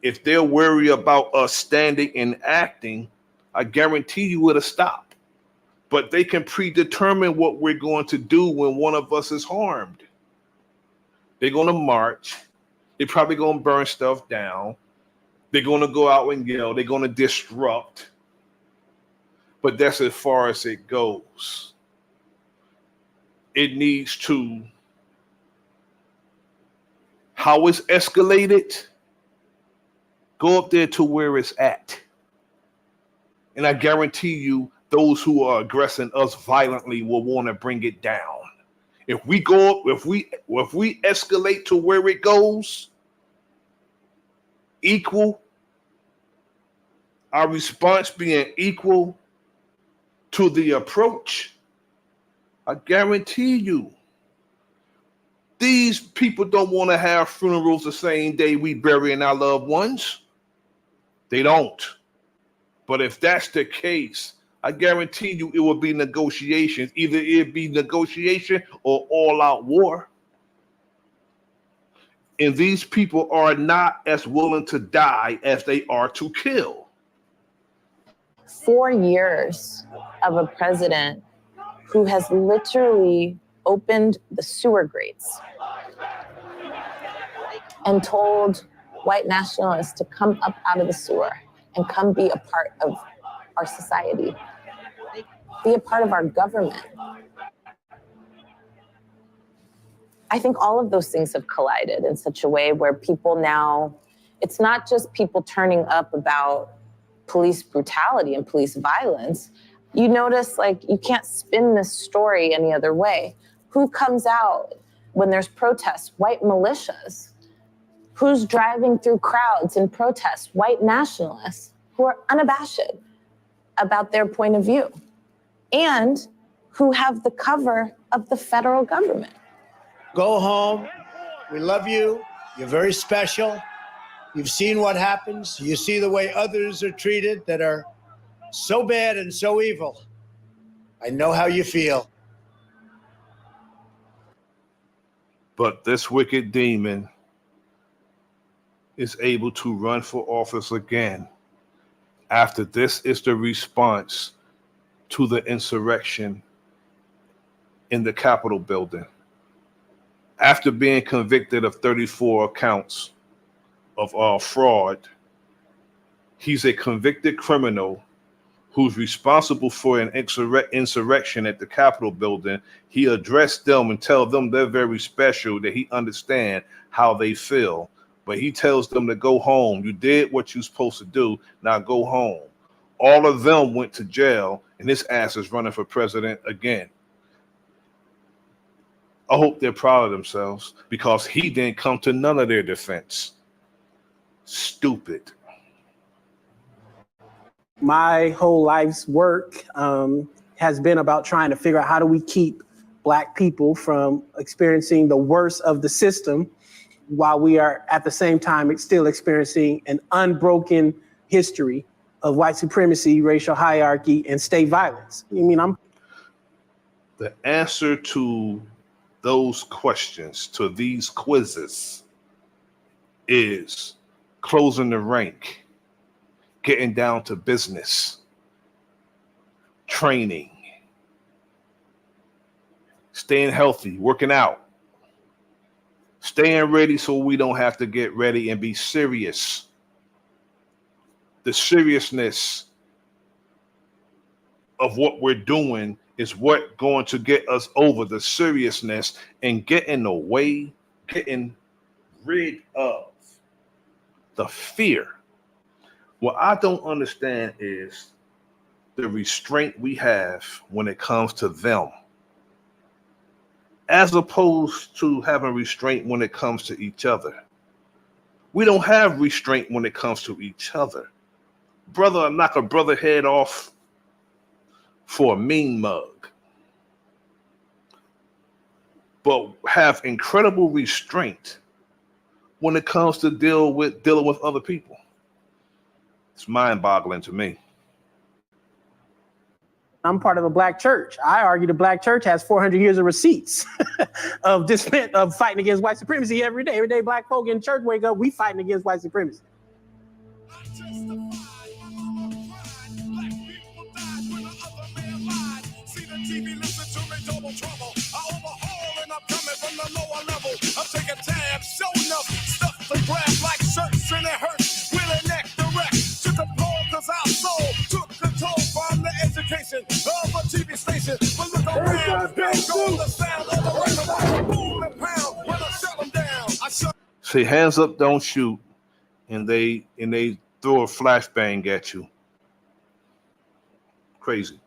If they're worried about us standing and acting, I guarantee you it'll stop. But they can predetermine what we're going to do when one of us is harmed. They're going to march. They're probably going to burn stuff down. They're going to go out and yell. They're going to disrupt. But that's as far as it goes. It needs to, how it's escalated, go up there to where it's at. And I guarantee you, those who are aggressing us violently will want to bring it down. If we escalate to where it goes, equal, our response being equal to the approach, I guarantee you, these people don't want to have funerals the same day we burying our loved ones. They don't. But if that's the case, I guarantee you it will be negotiations. Either it be negotiation or all-out war. And these people are not as willing to die as they are to kill. 4 years of a president who has literally opened the sewer grates and told white nationalists to come up out of the sewer and come be a part of our society, be a part of our government. I think all of those things have collided in such a way where people now, it's not just people turning up about police brutality and police violence. You notice, like, you can't spin this story any other way. Who comes out when there's protests? White militias. Who's driving through crowds in protests? White nationalists who are unabashed about their point of view and who have the cover of the federal government. Go home. We love you. You're very special. You've seen what happens. You see the way others are treated that are so bad and so evil. I know how you feel. But this wicked demon is able to run for office again after this is the response to the insurrection in the Capitol building. After being convicted of 34 counts of fraud, he's a convicted criminal who's responsible for an insurrection at the Capitol building. He addressed them and tell them they're very special, that he understands how they feel. But he tells them to go home. You did what you're supposed to do. Now go home. All of them went to jail, and his ass is running for president again. I hope they're proud of themselves because he didn't come to none of their defense. Stupid. My whole life's work has been about trying to figure out how do we keep Black people from experiencing the worst of the system while we are at the same time still experiencing an unbroken history of white supremacy, racial hierarchy, and state violence. The answer to those questions, to these quizzes, is closing the rank, getting down to business, training, staying healthy, working out, staying ready so we don't have to get ready, and be serious. the seriousness of what we're doing is what going to get us over the seriousness and getting rid of the fear. What I don't understand is the restraint we have when it comes to them, as opposed to having restraint when it comes to each other. We don't have restraint when it comes to each other. Brother will knock a brother head off for a mean mug, but have incredible restraint when it comes to dealing with other people. It's mind-boggling to me. I'm part of a black church. I argue the black church has 400 years of receipts of fighting against white supremacy every day. Every day black folk in church wake up, we fighting against white supremacy. I'm taking tabs, showing up stuff to grab like shirts and it hurts. Really neck the wreck. Took a pole cause our soul took control from the education of a TV station. But look around, there goes the sound of the rhythm. Boom and pound when I shut them down. Say hands up, don't shoot, and they throw a flashbang at you. Crazy.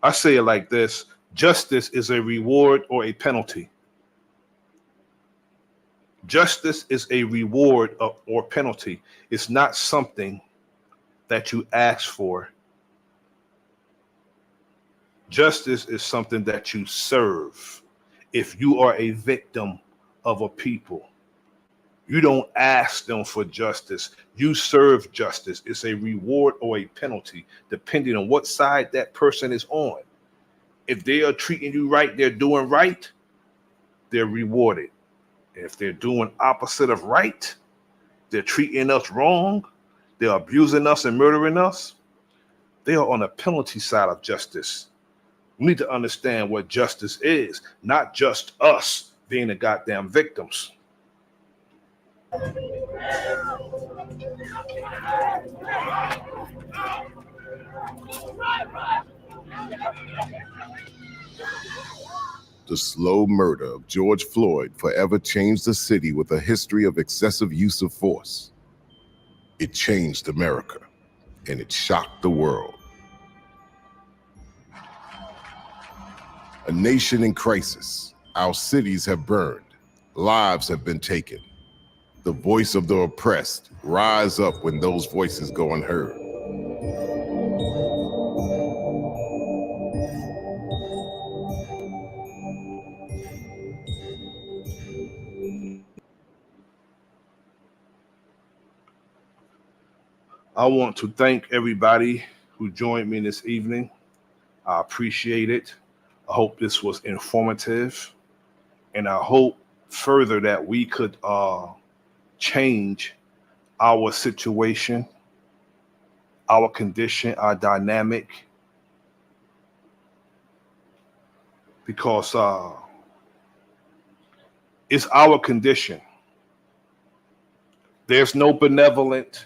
I say it like this: justice is a reward or a penalty. Justice is a reward or penalty. It's not something that you ask for. Justice is something that you serve. If you are a victim of a people, you don't ask them for justice. You serve justice. It's a reward or a penalty, depending on what side that person is on. If they are treating you right, they're doing right, they're rewarded. If they're doing opposite of right, they're treating us wrong, they're abusing us and murdering us, they are on the penalty side of justice. We need to understand what justice is, not just us being the goddamn victims. The slow murder of George Floyd forever changed the city with a history of excessive use of force. It changed America, and it shocked the world. A nation in crisis. Our cities have burned. Lives have been taken. The voice of the oppressed rise up when those voices go unheard. I want to thank everybody who joined me this evening. I appreciate it. I hope this was informative, and I hope further that we could change our situation, our condition, our dynamic, because it's our condition. There's no benevolent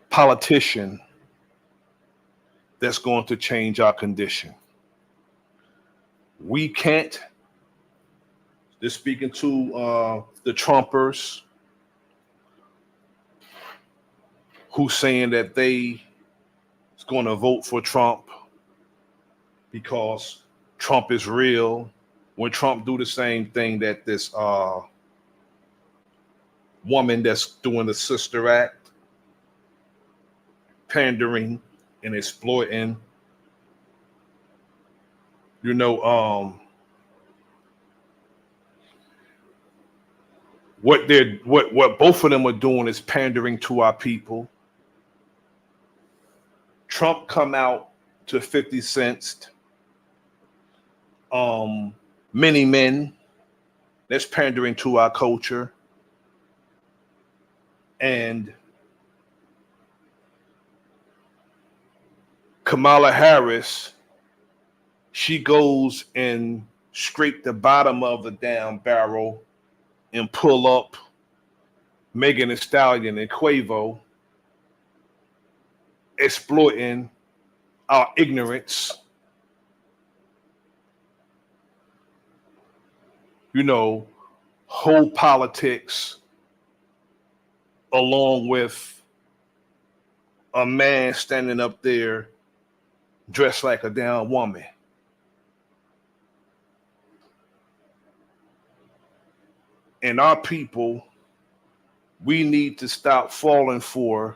politician that's going to change our condition. We can't. They're speaking to the Trumpers who's saying that they is going to vote for Trump because Trump is real. When Trump do the same thing that this woman that's doing the Sister Act, pandering and exploiting, what both of them are doing is pandering to our people. Trump come out to 50 cents. Many men. That's pandering to our culture. And Kamala Harris, she goes and scrape the bottom of the damn barrel and pull up Megan Thee Stallion and Quavo, exploiting our ignorance. You know, whole politics along with a man standing up there dressed like a damn woman. And our people, we need to stop falling for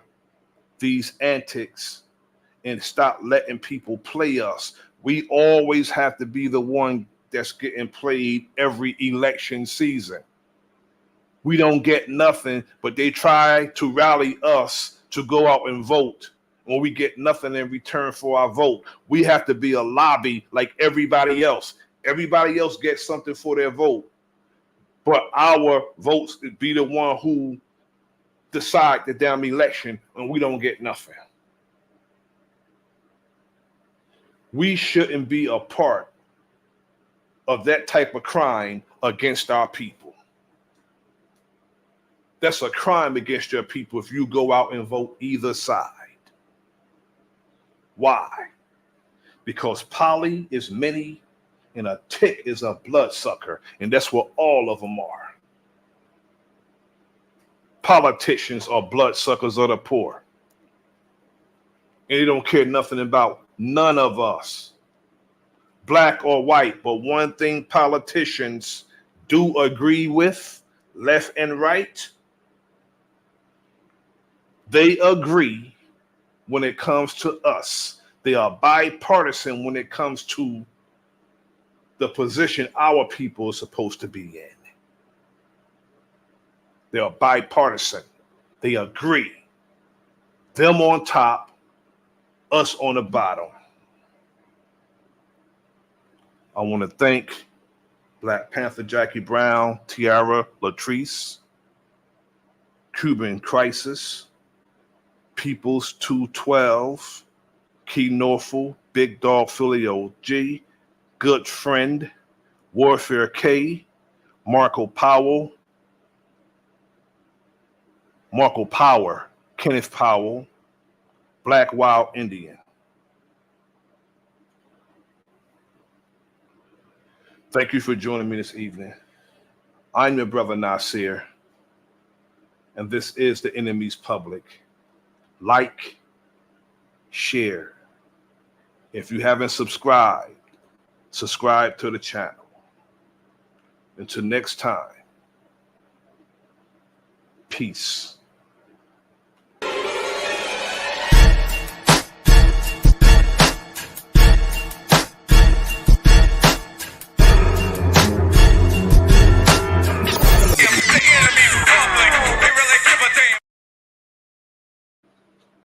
these antics and stop letting people play us. We always have to be the one that's getting played every election season. We don't get nothing, but they try to rally us to go out and vote when we get nothing in return for our vote. We have to be a lobby like everybody else. Everybody else gets something for their vote, but our votes be the one who decide the damn election, and we don't get nothing. We shouldn't be a part of that type of crime against our people. That's a crime against your people if you go out and vote either side. Why? Because poly is many and a tick is a bloodsucker, and that's what all of them are. Politicians are bloodsuckers of the poor. And they don't care nothing about none of us, black or white. But one thing politicians do agree with, left and right, they agree when it comes to us. They are bipartisan when it comes to the position our people are supposed to be in. They are bipartisan. They agree. Them on top, us on the bottom. I want to thank Black Panther Jackie Brown, Tiara Latrice, Cuban Crisis, Peoples 212, Key Norfolk, Big Dog Filio G, Good Friend, Warfare K, Marco Power, Kenneth Powell, Black Wild Indian. Thank you for joining me this evening. I'm your brother Nasir, and this is The Enemy's Public. Like, share. If you haven't subscribed, subscribe to the channel. Until next time, peace.